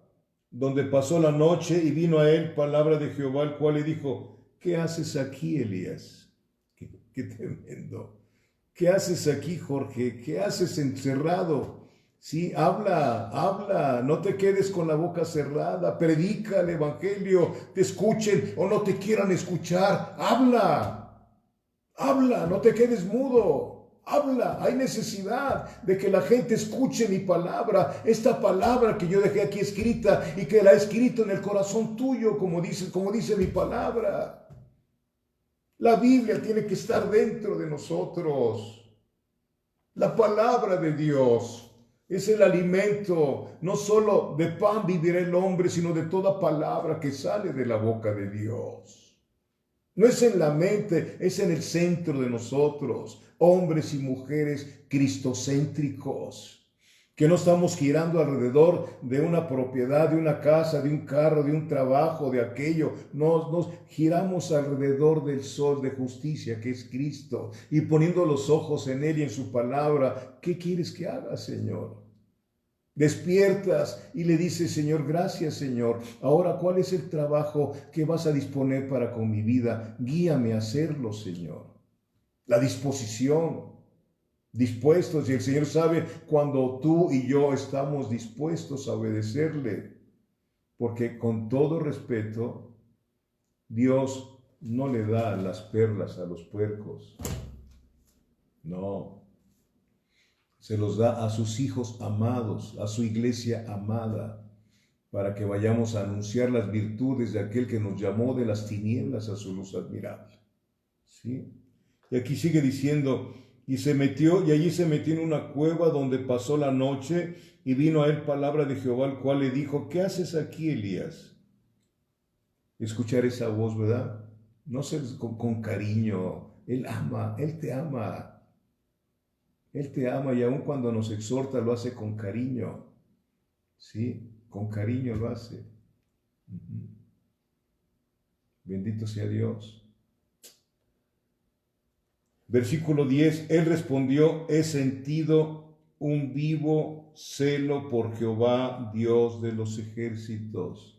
donde pasó la noche y vino a él palabra de Jehová, el cual le dijo, ¿qué haces aquí, Elías? Qué tremendo. ¿Qué haces aquí, Jorge? ¿Qué haces encerrado? Sí, habla, no te quedes con la boca cerrada, predica el evangelio, te escuchen o no te quieran escuchar, habla, no te quedes mudo. Habla, hay necesidad de que la gente escuche mi palabra, esta palabra que yo dejé aquí escrita y que la he escrito en el corazón tuyo, como dice mi palabra. La Biblia tiene que estar dentro de nosotros. La palabra de Dios es el alimento, no solo de pan vivirá el hombre, sino de toda palabra que sale de la boca de Dios. No es en la mente, es en el centro de nosotros, hombres y mujeres cristocéntricos, que no estamos girando alrededor de una propiedad, de una casa, de un carro, de un trabajo, de aquello. Nos giramos alrededor del sol de justicia que es Cristo y poniendo los ojos en Él y en su palabra. ¿Qué quieres que haga, Señor? Despiertas y le dices, Señor, gracias, Señor. Ahora, ¿cuál es el trabajo que vas a disponer para con mi vida? Guíame a hacerlo, Señor. La disposición, dispuestos. Y el Señor sabe cuando tú y yo estamos dispuestos a obedecerle. Porque con todo respeto, Dios no le da las perlas a los puercos. No. Se los da a sus hijos amados, a su iglesia amada, para que vayamos a anunciar las virtudes de aquel que nos llamó de las tinieblas a su luz admirable. ¿Sí? Y aquí sigue diciendo, y allí se metió en una cueva donde pasó la noche, y vino a él palabra de Jehová, el cual le dijo, ¿qué haces aquí, Elías? Escuchar esa voz, ¿verdad? No ser con cariño. Él ama, Él te ama. Él te ama y aun cuando nos exhorta lo hace con cariño, ¿sí? con cariño lo hace. Bendito sea Dios. Versículo 10, él respondió, he sentido un vivo celo por Jehová, Dios de los ejércitos.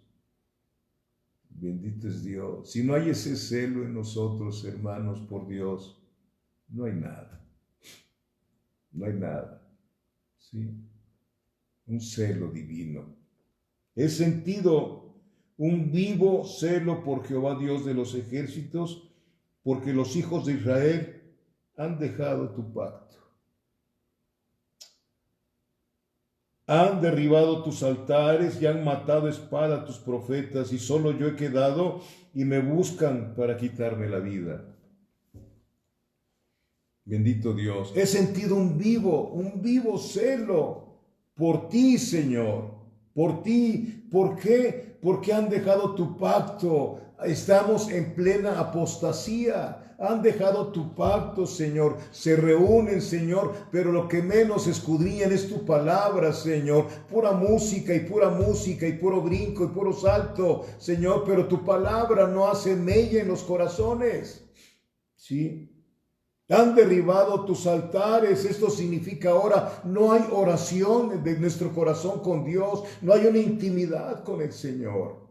Bendito es Dios. Si no hay ese celo en nosotros, hermanos, por Dios, no hay nada. No hay nada. ¿Sí? Un celo divino. He sentido un vivo celo por Jehová, Dios de los ejércitos, porque los hijos de Israel han dejado tu pacto. Han derribado tus altares y han matado a espada a tus profetas, y solo yo he quedado y me buscan para quitarme la vida. Bendito Dios. He sentido un vivo celo por ti, Señor. Por ti. ¿Por qué? Porque han dejado tu pacto. Estamos en plena apostasía. Han dejado tu pacto, Señor. Se reúnen, Señor, pero lo que menos escudriñan es tu palabra, Señor. Pura música y puro brinco y puro salto, Señor, pero tu palabra no hace mella en los corazones. ¿Sí? Han derribado tus altares. Esto significa ahora no hay oración de nuestro corazón con Dios. No hay una intimidad con el Señor.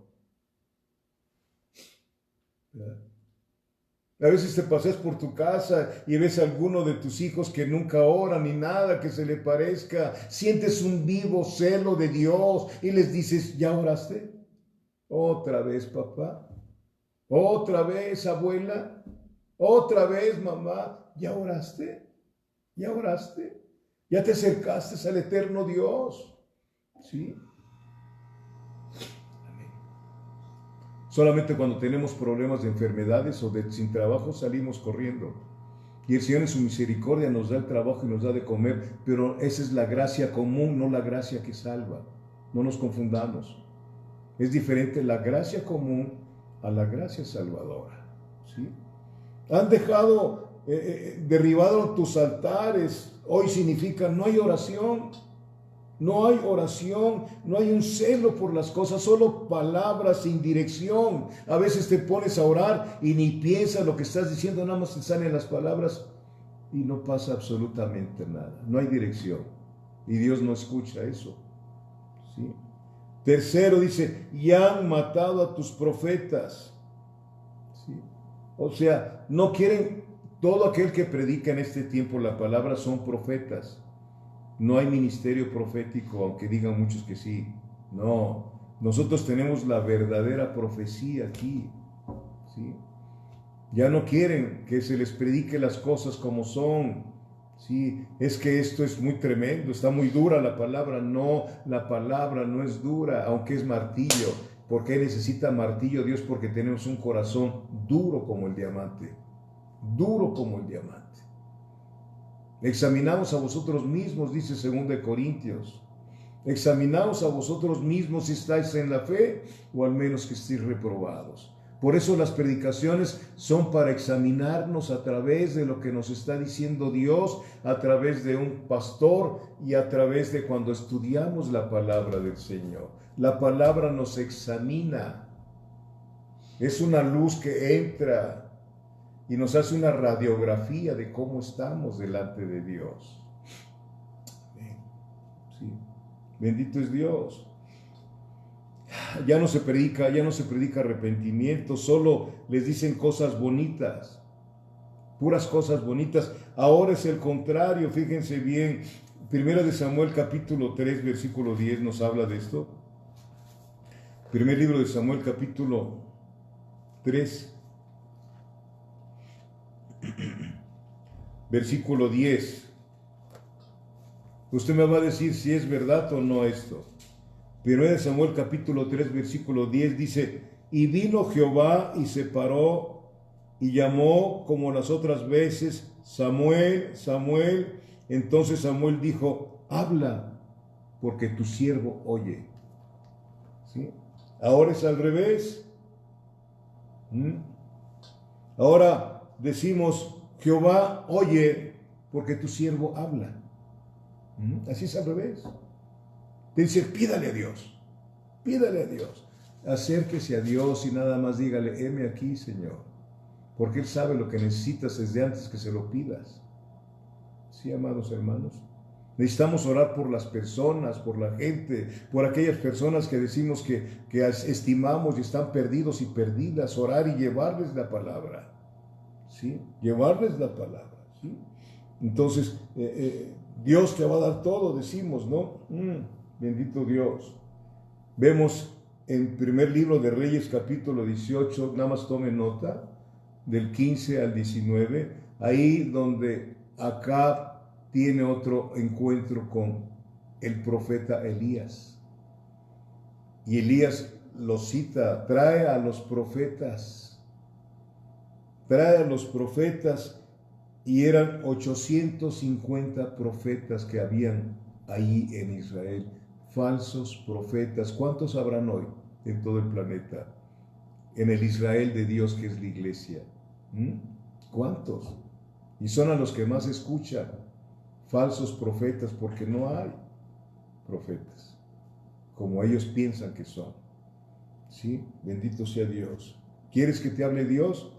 A veces te paseas por tu casa y ves a alguno de tus hijos que nunca ora ni nada que se le parezca. Sientes un vivo celo de Dios y les dices, ¿ya oraste? ¿Otra vez, papá? ¿Otra vez, abuela? ¿Otra vez, mamá? ¿Ya oraste? ¿Ya oraste? ¿Ya te acercaste al eterno Dios? ¿Sí? Solamente cuando tenemos problemas de enfermedades o sin trabajo salimos corriendo. Y el Señor en su misericordia nos da el trabajo y nos da de comer, pero esa es la gracia común, no la gracia que salva. No nos confundamos. Es diferente la gracia común a la gracia salvadora. ¿Sí? Han dejado, derribado tus altares. Hoy significa no hay oración. No hay oración, no hay un celo por las cosas, solo palabras sin dirección. A veces te pones a orar y ni piensas lo que estás diciendo, nada más te salen las palabras y no pasa absolutamente nada. No hay dirección y Dios no escucha eso. ¿Sí? Tercero dice, y han matado a tus profetas. ¿Sí? O sea, no quieren, todo aquel que predica en este tiempo la palabra son profetas. No hay ministerio profético, aunque digan muchos que sí. No, nosotros tenemos la verdadera profecía aquí. ¿Sí? Ya no quieren que se les predique las cosas como son. ¿Sí? Es que esto es muy tremendo, está muy dura la palabra. No, la palabra no es dura, aunque es martillo. ¿Por qué necesita martillo Dios? Porque tenemos un corazón duro como el diamante. Duro como el diamante. Examinaos a vosotros mismos, dice 2 Corintios. Examinaos a vosotros mismos si estáis en la fe o al menos que estéis reprobados. Por eso las predicaciones son para examinarnos a través de lo que nos está diciendo Dios, a través de un pastor y a través de cuando estudiamos la palabra del Señor. La palabra nos examina. Es una luz que entra y nos hace una radiografía de cómo estamos delante de Dios. Sí. Bendito es Dios. Ya no se predica arrepentimiento, solo les dicen cosas bonitas, puras cosas bonitas. Ahora es el contrario, fíjense bien. 1 Samuel capítulo 3, versículo 10 nos habla de esto. Primer libro de Samuel capítulo 3. Versículo 10. Usted me va a decir si es verdad o no esto. 1 Samuel capítulo 3 versículo 10 dice, y vino Jehová y se paró y llamó como las otras veces, Samuel, Samuel. Entonces Samuel dijo, habla, porque tu siervo oye. ¿Sí? Ahora es al revés. Ahora decimos, Jehová oye, porque tu siervo habla. Así es al revés. Te dice, pídale a Dios. Pídale a Dios. Acérquese a Dios y nada más dígale, heme aquí, Señor. Porque Él sabe lo que necesitas desde antes que se lo pidas. Sí, amados hermanos. Necesitamos orar por las personas, por la gente, por aquellas personas que decimos que estimamos y están perdidos y perdidas. Orar y llevarles la palabra. ¿Sí? Llevarles la palabra. ¿Sí? Entonces, Dios te va a dar todo, decimos, ¿no? Bendito Dios. Vemos en primer libro de Reyes, capítulo 18, nada más tome nota, del 15 al 19, ahí donde Acab tiene otro encuentro con el profeta Elías. Y Elías lo cita, trae a los profetas, y eran 850 profetas que habían ahí en Israel, falsos profetas. ¿Cuántos habrán hoy en todo el planeta? En el Israel de Dios que es la iglesia. ¿Cuántos? Y son a los que más escuchan, falsos profetas, porque no hay profetas como ellos piensan que son. ¿Sí? Bendito sea Dios. ¿Quieres que te hable Dios?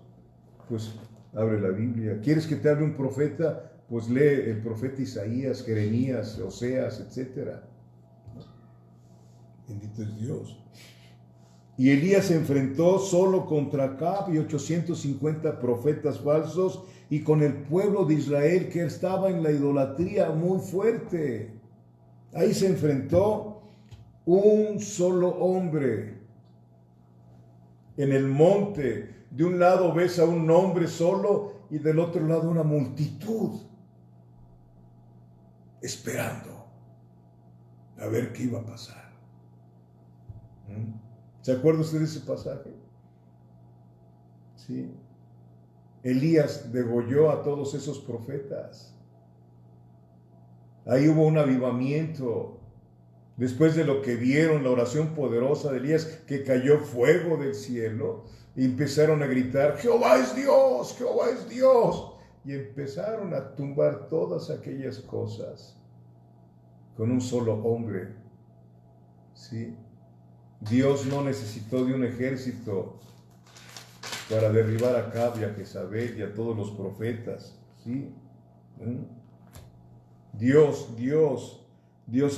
Pues abre la Biblia. ¿Quieres que te hable un profeta? Pues lee el profeta Isaías, Jeremías, Oseas, etc. Bendito es Dios. Y Elías se enfrentó solo contra Acab y 850 profetas falsos y con el pueblo de Israel que estaba en la idolatría muy fuerte. Ahí se enfrentó un solo hombre. En el monte, de un lado ves a un hombre solo y del otro lado una multitud esperando a ver qué iba a pasar. ¿Se acuerda usted de ese pasaje? Sí. Elías degolló a todos esos profetas. Ahí hubo un avivamiento. Después de lo que vieron, la oración poderosa de Elías, que cayó fuego del cielo, y empezaron a gritar, Jehová es Dios, Jehová es Dios. Y empezaron a tumbar todas aquellas cosas con un solo hombre. ¿Sí? Dios no necesitó de un ejército para derribar a Acab y a Jezabel y a todos los profetas. ¿Sí? Dios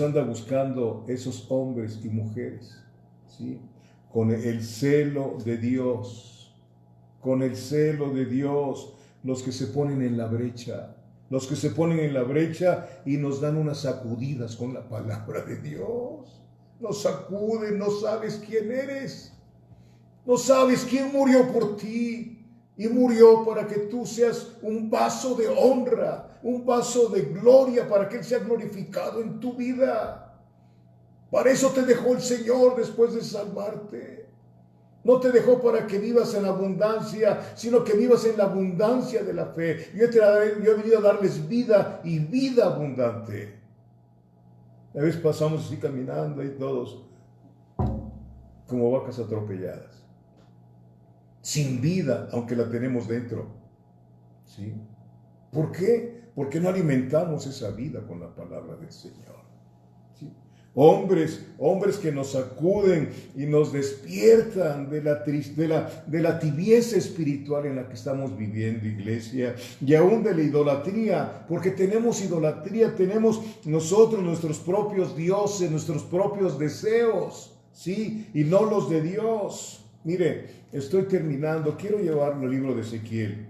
anda buscando esos hombres y mujeres, ¿sí? Con el celo de Dios, los que se ponen en la brecha, y nos dan unas sacudidas con la palabra de Dios. Nos sacuden, no sabes quién eres, no sabes quién murió por ti, y murió para que tú seas un vaso de honra, un vaso de gloria, para que Él sea glorificado en tu vida. Para eso te dejó el Señor después de salvarte. No te dejó para que vivas en abundancia, sino que vivas en la abundancia de la fe. Yo he venido a darles vida y vida abundante. A veces pasamos así caminando y todos como vacas atropelladas, sin vida, aunque la tenemos dentro. ¿Sí? ¿Por qué? Porque no alimentamos esa vida con la palabra del Señor. ¿Sí? Hombres que nos sacuden y nos despiertan de la tibieza espiritual en la que estamos viviendo, iglesia, y aún de la idolatría, porque tenemos idolatría, tenemos nosotros nuestros propios dioses, nuestros propios deseos, ¿sí? Y no los de Dios. Mire, estoy terminando, quiero llevarlo al libro de Ezequiel,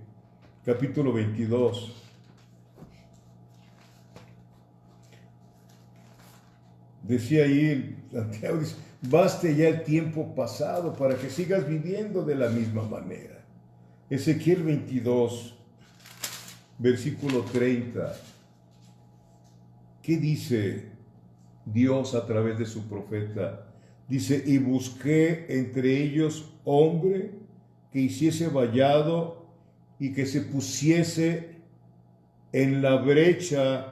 capítulo 22. Decía ahí Santiago, dice, baste ya el tiempo pasado para que sigas viviendo de la misma manera. Ezequiel 22, versículo 30. ¿Qué dice Dios a través de su profeta? Dice, y busqué entre ellos hombre que hiciese vallado y que se pusiese en la brecha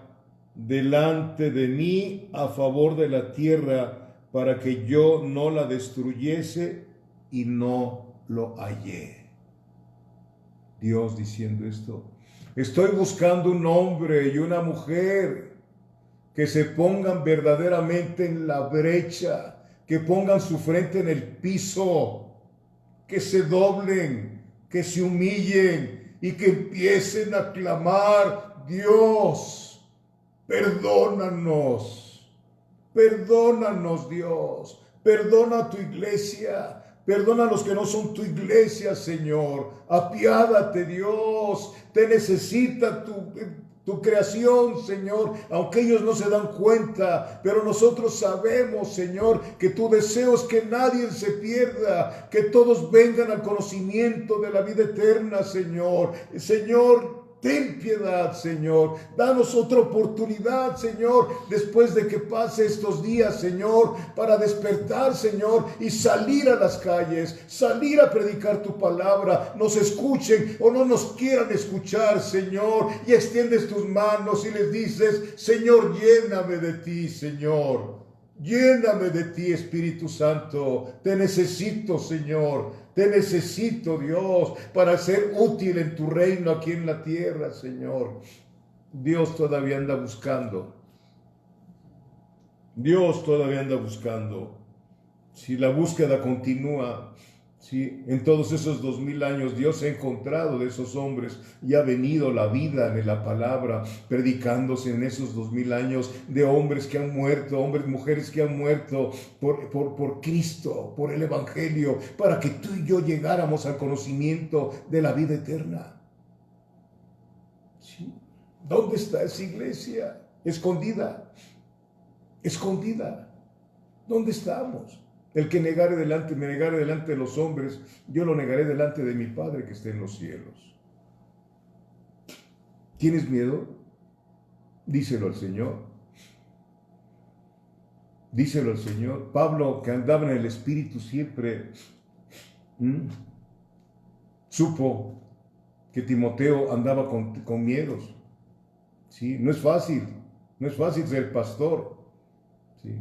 delante de mí a favor de la tierra para que yo no la destruyese, y no lo hallé. Dios diciendo esto, estoy buscando un hombre y una mujer que se pongan verdaderamente en la brecha, que pongan su frente en el piso, que se doblen, que se humillen y que empiecen a clamar: Dios, perdónanos, perdónanos, Dios, perdona a tu iglesia. Perdona a los que no son tu iglesia, Señor. Apiádate, Dios. Te necesita tu creación, Señor, aunque ellos no se dan cuenta, pero nosotros sabemos, Señor, que tu deseo es que nadie se pierda, que todos vengan al conocimiento de la vida eterna, Señor. Señor, ten piedad, Señor. Danos otra oportunidad, Señor, después de que pase estos días, Señor, para despertar, Señor, y salir a las calles, salir a predicar tu palabra. Nos escuchen o no nos quieran escuchar, Señor, y extiendes tus manos y les dices: Señor, lléname de ti, Señor. Lléname de ti, Espíritu Santo. Te necesito, Señor. Te necesito, Dios, para ser útil en tu reino aquí en la tierra, Señor. Dios todavía anda buscando. Dios todavía anda buscando. Si la búsqueda continúa, si en todos esos 2000 años Dios se ha encontrado de esos hombres y ha venido la vida de la palabra predicándose en esos 2000 años de hombres que han muerto, hombres, mujeres que han muerto por Cristo, por el Evangelio, para que tú y yo llegáramos al conocimiento de la vida eterna. ¿Sí? ¿Dónde está esa iglesia? Escondida. Escondida. ¿Dónde estamos? El que me negare delante de los hombres, yo lo negaré delante de mi Padre que está en los cielos. ¿Tienes miedo? Díselo al Señor. Díselo al Señor. Pablo, que andaba en el Espíritu siempre, supo que Timoteo andaba con miedos. ¿Sí? No es fácil ser pastor. ¿Sí?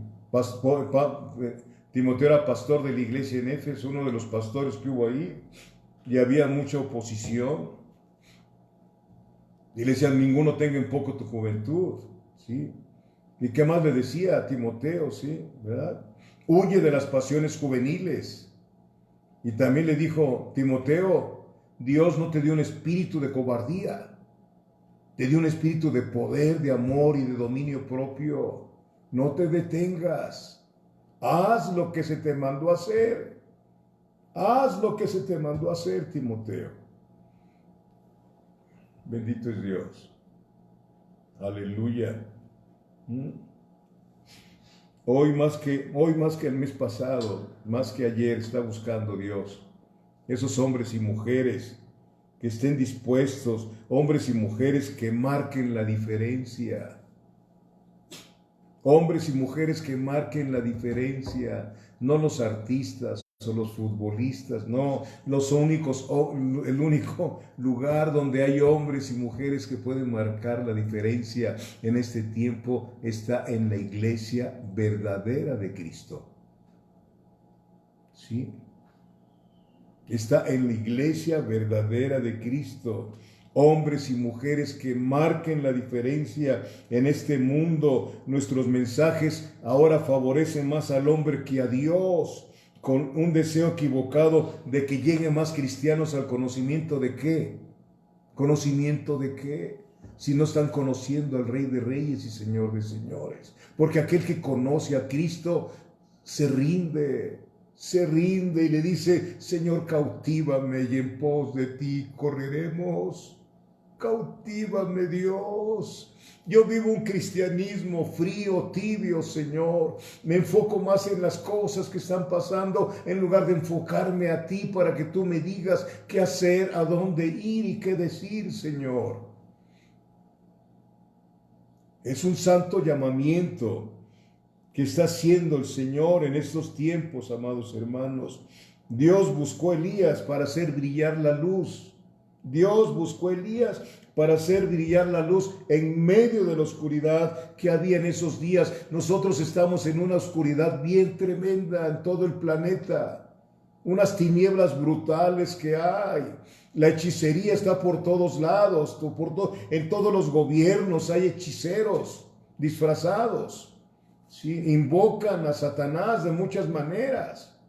Timoteo era pastor de la iglesia en Éfeso, uno de los pastores que hubo ahí, y había mucha oposición. Y le decían: ninguno tenga en poco tu juventud, ¿sí? ¿Y qué más le decía a Timoteo, sí? ¿Verdad? Huye de las pasiones juveniles. Y también le dijo: Timoteo, Dios no te dio un espíritu de cobardía, te dio un espíritu de poder, de amor y de dominio propio. No te detengas. Haz lo que se te mandó a hacer. Haz lo que se te mandó a hacer, Timoteo. Bendito es Dios. Aleluya. Hoy más que el mes pasado, más que ayer, está buscando Dios esos hombres y mujeres que estén dispuestos, hombres y mujeres que marquen la diferencia. Hombres y mujeres que marquen la diferencia, no los artistas o los futbolistas, no, el único lugar donde hay hombres y mujeres que pueden marcar la diferencia en este tiempo está en la iglesia verdadera de Cristo. ¿Sí? Está en la iglesia verdadera de Cristo. Hombres y mujeres que marquen la diferencia en este mundo. Nuestros mensajes ahora favorecen más al hombre que a Dios, con un deseo equivocado de que lleguen más cristianos al conocimiento de qué. ¿Conocimiento de qué? Si no están conociendo al Rey de Reyes y Señor de Señores. Porque aquel que conoce a Cristo se rinde y le dice: Señor, cautívame y en pos de ti correremos. Cautívame, Dios. Yo vivo un cristianismo frío, tibio, Señor. Me enfoco más en las cosas que están pasando en lugar de enfocarme a ti para que tú me digas qué hacer, a dónde ir y qué decir, Señor. Es un santo llamamiento que está haciendo el Señor en estos tiempos, amados hermanos. Dios buscó a Elías para hacer brillar la luz. Dios buscó a Elías para hacer brillar la luz en medio de la oscuridad que había en esos días. Nosotros estamos en una oscuridad bien tremenda en todo el planeta. Unas tinieblas brutales que hay. La hechicería está por todos lados. En todos los gobiernos hay hechiceros disfrazados. ¿sí? Invocan a Satanás de muchas maneras.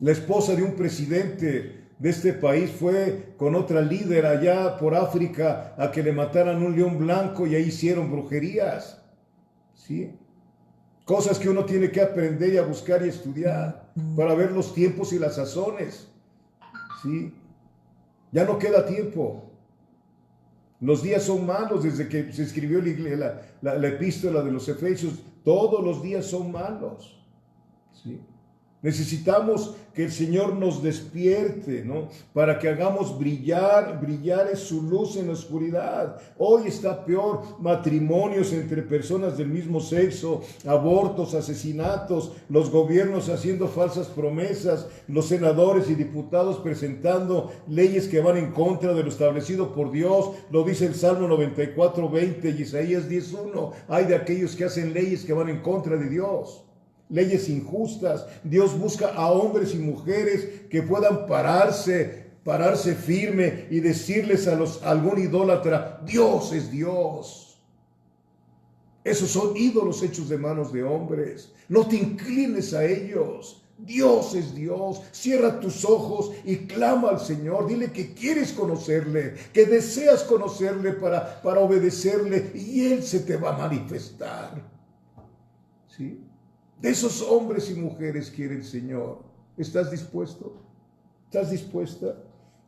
La esposa de un presidente de este país fue con otra líder allá por África a que le mataran un león blanco y ahí hicieron brujerías, ¿sí? Cosas que uno tiene que aprender y a buscar y estudiar para ver los tiempos y las sazones, ¿sí? Ya no queda tiempo. Los días son malos desde que se escribió la epístola de los Efesios. Todos los días son malos, ¿sí? Necesitamos que el Señor nos despierte, ¿no? Para que hagamos brillar es su luz en la oscuridad. Hoy está peor: matrimonios entre personas del mismo sexo, abortos, asesinatos, los gobiernos haciendo falsas promesas, los senadores y diputados presentando leyes que van en contra de lo establecido por Dios. Lo dice el Salmo 94:20 y Isaías 10:1. Hay de aquellos que hacen leyes que van en contra de Dios. Leyes injustas. Dios busca a hombres y mujeres que puedan pararse firme y decirles a algún idólatra: Dios es Dios. Esos son ídolos hechos de manos de hombres. No te inclines a ellos. Dios es Dios. Cierra tus ojos y clama al Señor. Dile que quieres conocerle, que deseas conocerle para obedecerle, y Él se te va a manifestar. ¿Sí? De esos hombres y mujeres quiere el Señor. ¿Estás dispuesto? ¿Estás dispuesta?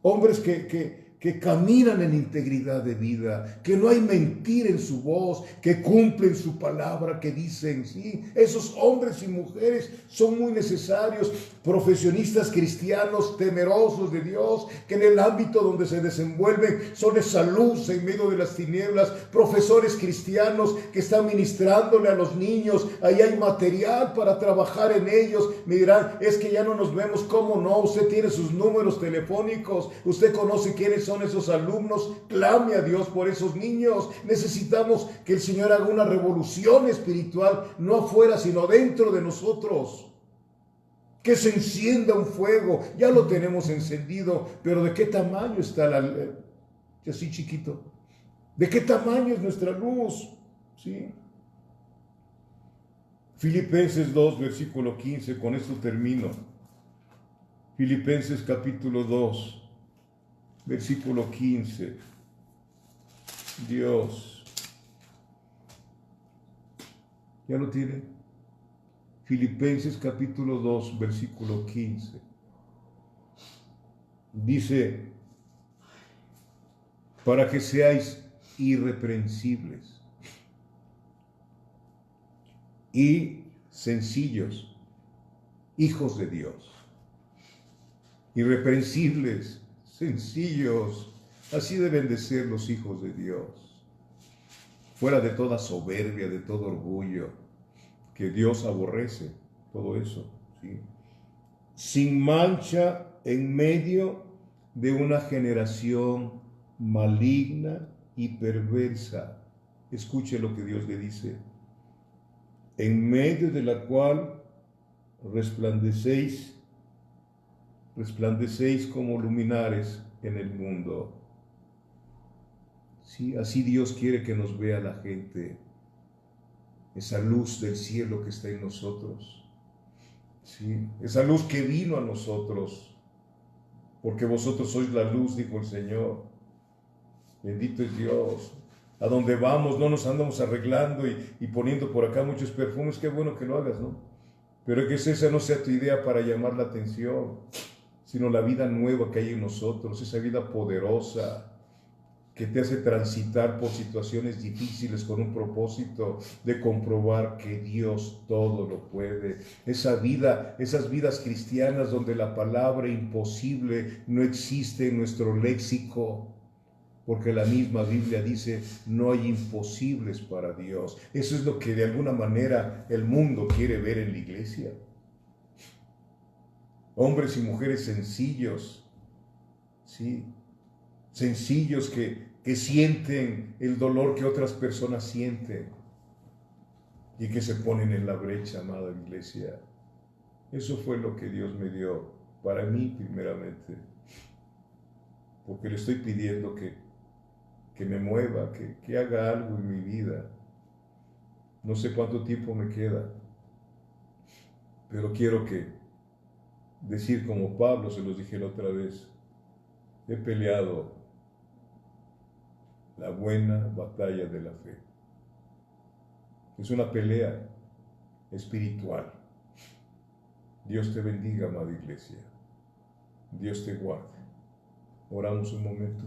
Hombres que caminan en integridad de vida, que no hay mentira en su voz, que cumplen su palabra, que dicen, sí. Esos hombres y mujeres son muy necesarios. Profesionistas cristianos temerosos de Dios, que en el ámbito donde se desenvuelven son esa luz en medio de las tinieblas. Profesores cristianos que están ministrándole a los niños. Ahí hay material para trabajar en ellos. Me dirán: es que ya no nos vemos. ¿Cómo no? Usted tiene sus números telefónicos, usted conoce quiénes son esos alumnos. Clame a Dios por esos niños. Necesitamos que el Señor haga una revolución espiritual, no afuera, sino dentro de nosotros. Que se encienda un fuego. Ya lo tenemos encendido, pero ¿de qué tamaño está así chiquito? ¿De qué tamaño es nuestra luz? ¿Sí? Filipenses 2, versículo 15, con esto termino. Filipenses capítulo 2, versículo 15. Dios. ¿Ya lo tiene? Filipenses capítulo 2, versículo 15. Dice: para que seáis irreprensibles y sencillos, hijos de Dios. Irreprensibles, sencillos, así deben de ser los hijos de Dios. Fuera de toda soberbia, de todo orgullo, que Dios aborrece todo eso, ¿sí? Sin mancha en medio de una generación maligna y perversa. Escuche lo que Dios le dice: en medio de la cual resplandecéis como luminares en el mundo. Sí, así Dios quiere que nos vea la gente, esa luz del cielo que está en nosotros, sí, esa luz que vino a nosotros, porque vosotros sois la luz, dijo el Señor. Bendito es Dios. A donde vamos no nos andamos arreglando y poniendo por acá muchos perfumes. Qué bueno que lo hagas, ¿no? Pero que esa no sea tu idea para llamar la atención, sino la vida nueva que hay en nosotros, esa vida poderosa que te hace transitar por situaciones difíciles con un propósito de comprobar que Dios todo lo puede. Esa vida, esas vidas cristianas donde la palabra imposible no existe en nuestro léxico, porque la misma Biblia dice: no hay imposibles para Dios. Eso es lo que de alguna manera el mundo quiere ver en la iglesia. Hombres y mujeres sencillos, ¿sí? Sencillos que sienten el dolor que otras personas sienten y que se ponen en la brecha, amada iglesia. Eso fue lo que Dios me dio para mí primeramente, porque le estoy pidiendo que me mueva, que haga algo en mi vida. No sé cuánto tiempo me queda, pero quiero decir como Pablo, se los dije la otra vez, he peleado la buena batalla de la fe. Es una pelea espiritual. Dios te bendiga, amada iglesia. Dios te guarde. Oramos un momento.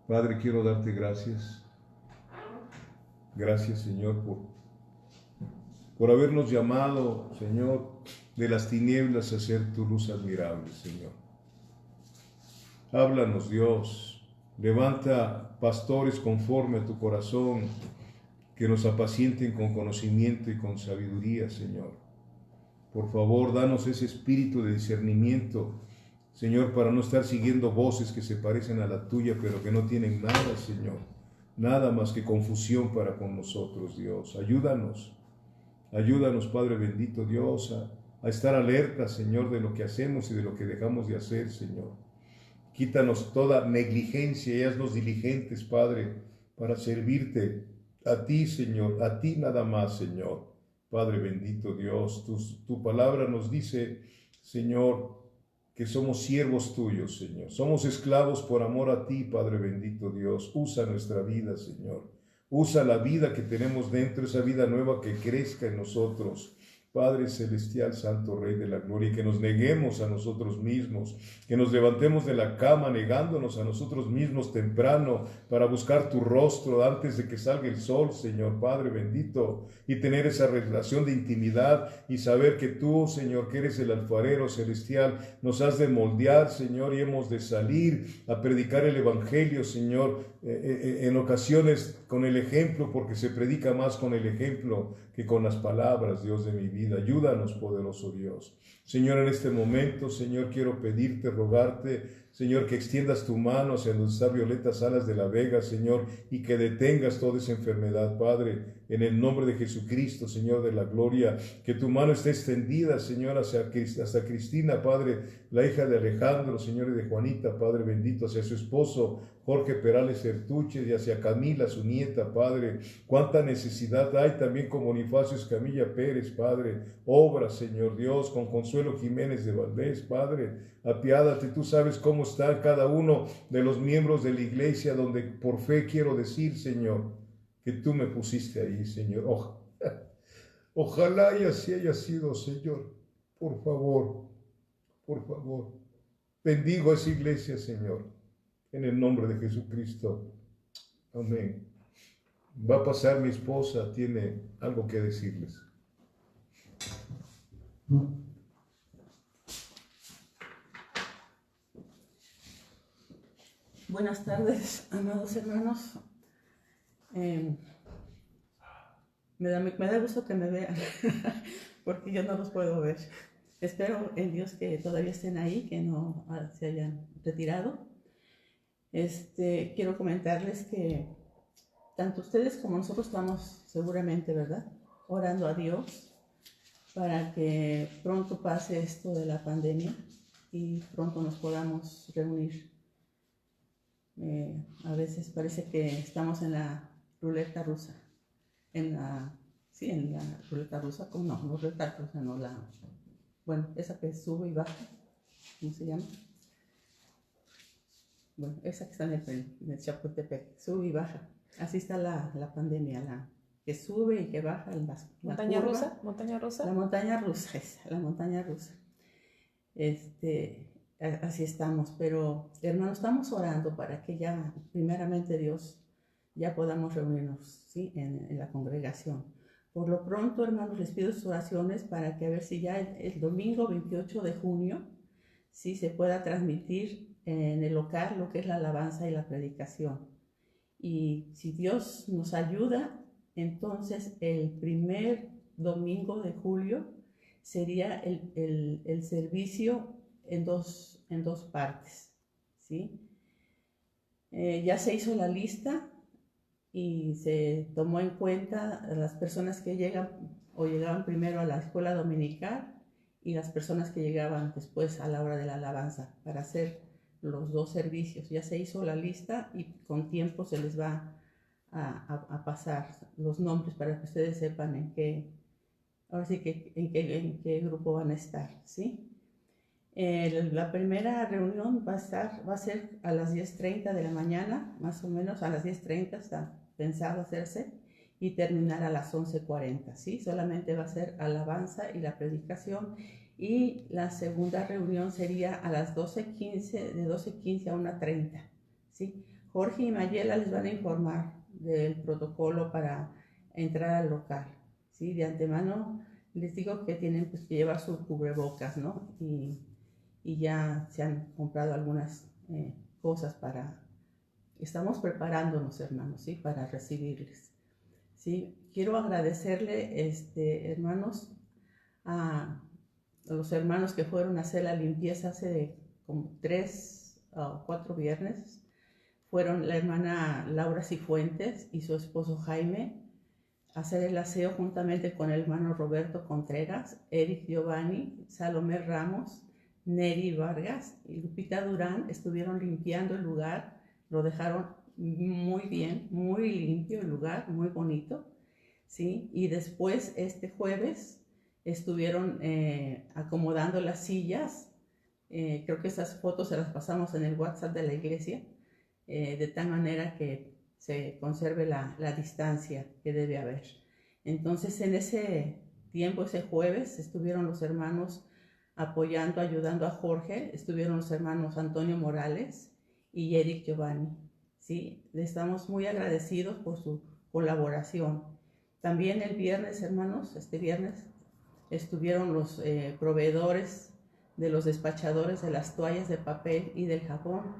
Padre, quiero darte gracias. Gracias, Señor, por habernos llamado, Señor, de las tinieblas a ser tu luz admirable, Señor. Háblanos, Dios. Levanta pastores conforme a tu corazón, que nos apacienten con conocimiento y con sabiduría, Señor. Por favor, danos ese espíritu de discernimiento, Señor, para no estar siguiendo voces que se parecen a la tuya, pero que no tienen nada, Señor. Nada más que confusión para con nosotros, Dios. Ayúdanos, Padre bendito, Dios, a estar alerta, Señor, de lo que hacemos y de lo que dejamos de hacer, Señor. Quítanos toda negligencia y haznos diligentes, Padre, para servirte a ti, Señor, a ti nada más, Señor. Padre bendito Dios, tu palabra nos dice, Señor, que somos siervos tuyos, Señor. Somos esclavos por amor a ti, Padre bendito Dios. Usa nuestra vida, Señor. Usa la vida que tenemos dentro, esa vida nueva que crezca en nosotros. Padre celestial, Santo Rey de la Gloria, y que nos neguemos a nosotros mismos, que nos levantemos de la cama negándonos a nosotros mismos temprano para buscar tu rostro antes de que salga el sol, Señor Padre bendito, y tener esa relación de intimidad y saber que tú, Señor, que eres el alfarero celestial, nos has de moldear, Señor, y hemos de salir a predicar el Evangelio, Señor, en ocasiones con el ejemplo, porque se predica más con el ejemplo que con las palabras, Dios de mi vida. Ayúdanos, poderoso Dios. Señor, en este momento, Señor, quiero pedirte, rogarte, Señor, que extiendas tu mano hacia donde está Violeta Salas de la Vega, Señor, y que detengas toda esa enfermedad, Padre, en el nombre de Jesucristo, Señor de la gloria, que tu mano esté extendida, Señor, hasta Cristina, Padre, la hija de Alejandro, Señor, y de Juanita, Padre bendito, hacia su esposo, Jorge Perales Sertuche, y hacia Camila, su nieta, Padre. Cuánta necesidad hay también con Bonifacio Escamilla Pérez, Padre. Obra, Señor Dios, con Consuelo Jiménez de Valdés, Padre. Apiádate, tú sabes cómo está cada uno de los miembros de la iglesia, donde por fe quiero decir, Señor, que tú me pusiste ahí, Señor. Ojalá y así haya sido, Señor. Por favor, bendigo a esa iglesia, Señor, en el nombre de Jesucristo. Amén. Va a pasar mi esposa, tiene algo que decirles. Buenas tardes, amados hermanos. Me da gusto que me vean, porque yo no los puedo ver. Espero en Dios que todavía estén ahí, que no se hayan retirado. Quiero comentarles que tanto ustedes como nosotros estamos seguramente, ¿verdad?, orando a Dios para que pronto pase esto de la pandemia y pronto nos podamos reunir. A veces parece que estamos en la ruleta rusa, en la ruleta rusa, esa que sube y baja, ¿cómo se llama? Bueno, esa que está en el Chapultepec, sube y baja. Así está la pandemia, que sube y que baja. ¿Montaña rusa? La montaña rusa, la montaña rusa. Así estamos, pero hermanos, estamos orando para que ya, primeramente Dios, ya podamos reunirnos, ¿sí?, en la congregación. Por lo pronto, hermanos, les pido sus oraciones para que a ver si ya el domingo 28 de junio, sí, se pueda transmitir en el local lo que es la alabanza y la predicación. Y si Dios nos ayuda, entonces el primer domingo de julio sería el servicio en dos partes, ¿sí? Ya se hizo la lista y se tomó en cuenta las personas que llegaban primero a la escuela dominical y las personas que llegaban después a la hora de la alabanza para hacer los dos servicios. Ya se hizo la lista y con tiempo se les va a pasar los nombres para que ustedes sepan ahora sí que en qué grupo van a estar, ¿sí? La primera reunión va a ser a las 10:30 de la mañana, más o menos a las 10:30 está pensado hacerse, y terminar a las 11:40, ¿sí? Solamente va a ser alabanza y la predicación. Y la segunda reunión sería a las 12:15, de 12:15 a 1:30, ¿sí? Jorge y Mayela les van a informar del protocolo para entrar al local, ¿sí? De antemano les digo que tienen pues, que llevar sus cubrebocas, ¿no? Y ya se han comprado algunas cosas estamos preparándonos, hermanos, ¿sí? Para recibirles, ¿sí? Quiero agradecerle, hermanos, a los hermanos que fueron a hacer la limpieza hace como 3 o 4 viernes. Fueron la hermana Laura Cifuentes y su esposo Jaime a hacer el aseo juntamente con el hermano Roberto Contreras, Eric Giovanni, Salomé Ramos, Neri Vargas y Lupita Durán. Estuvieron limpiando el lugar, lo dejaron muy bien, muy limpio el lugar, muy bonito, ¿sí? Y después este jueves estuvieron acomodando las sillas. Creo que esas fotos se las pasamos en el WhatsApp de la iglesia, de tal manera que se conserve la distancia que debe haber. Entonces en ese tiempo, ese jueves, estuvieron los hermanos apoyando, ayudando a Jorge, estuvieron los hermanos Antonio Morales y Eric Giovanni, ¿sí? Le estamos muy agradecidos por su colaboración. También el viernes, hermanos, este viernes, estuvieron los proveedores de los despachadores de las toallas de papel y del jabón,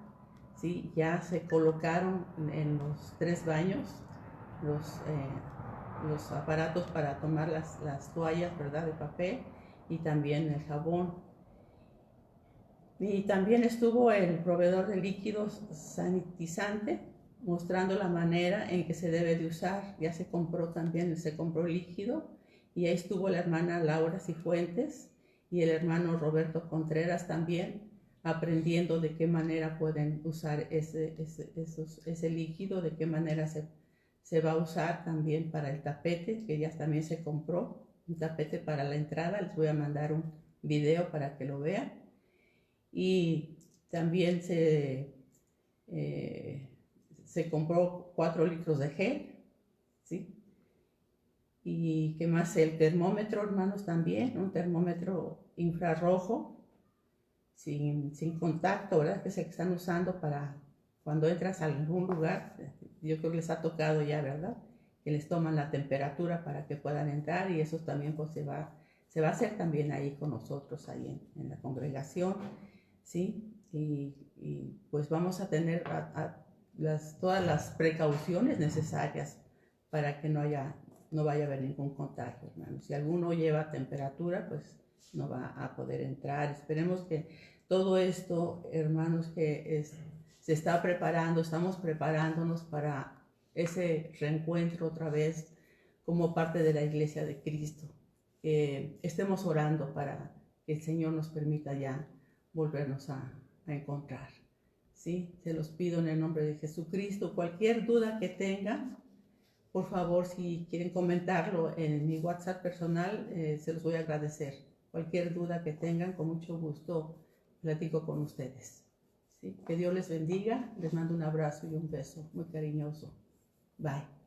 ¿sí? Ya se colocaron en los 3 baños los aparatos para tomar las toallas, ¿verdad?, de papel, y también el jabón. Y también estuvo el proveedor de líquidos sanitizante mostrando la manera en que se debe de usar. Ya se compró líquido, y ahí estuvo la hermana Laura Cifuentes y el hermano Roberto Contreras también aprendiendo de qué manera pueden usar ese líquido, de qué manera se va a usar también para el tapete, que ya también se compró, un tapete para la entrada. Les voy a mandar un video para que lo vean. Y también se compró 4 litros de gel, ¿sí? Y qué más, el termómetro, hermanos, también, un termómetro infrarrojo, sin contacto, ¿verdad? Que se están usando para cuando entras a algún lugar. Yo creo que les ha tocado ya, ¿verdad? Que les toman la temperatura para que puedan entrar, y eso también pues, se va a hacer también ahí con nosotros, ahí en la congregación, ¿sí? Y pues vamos a tener todas las precauciones necesarias para que no vaya a haber ningún contagio, hermanos. Si alguno lleva temperatura, pues no va a poder entrar. Esperemos que todo esto, hermanos, que se está preparando, estamos preparándonos para ese reencuentro otra vez como parte de la Iglesia de Cristo. Estemos orando para que el Señor nos permita ya volvernos a encontrar, ¿sí? Se los pido en el nombre de Jesucristo. Cualquier duda que tengan, por favor, si quieren comentarlo en mi WhatsApp personal, se los voy a agradecer. Cualquier duda que tengan, con mucho gusto platico con ustedes, ¿sí? Que Dios les bendiga. Les mando un abrazo y un beso muy cariñoso. Bye.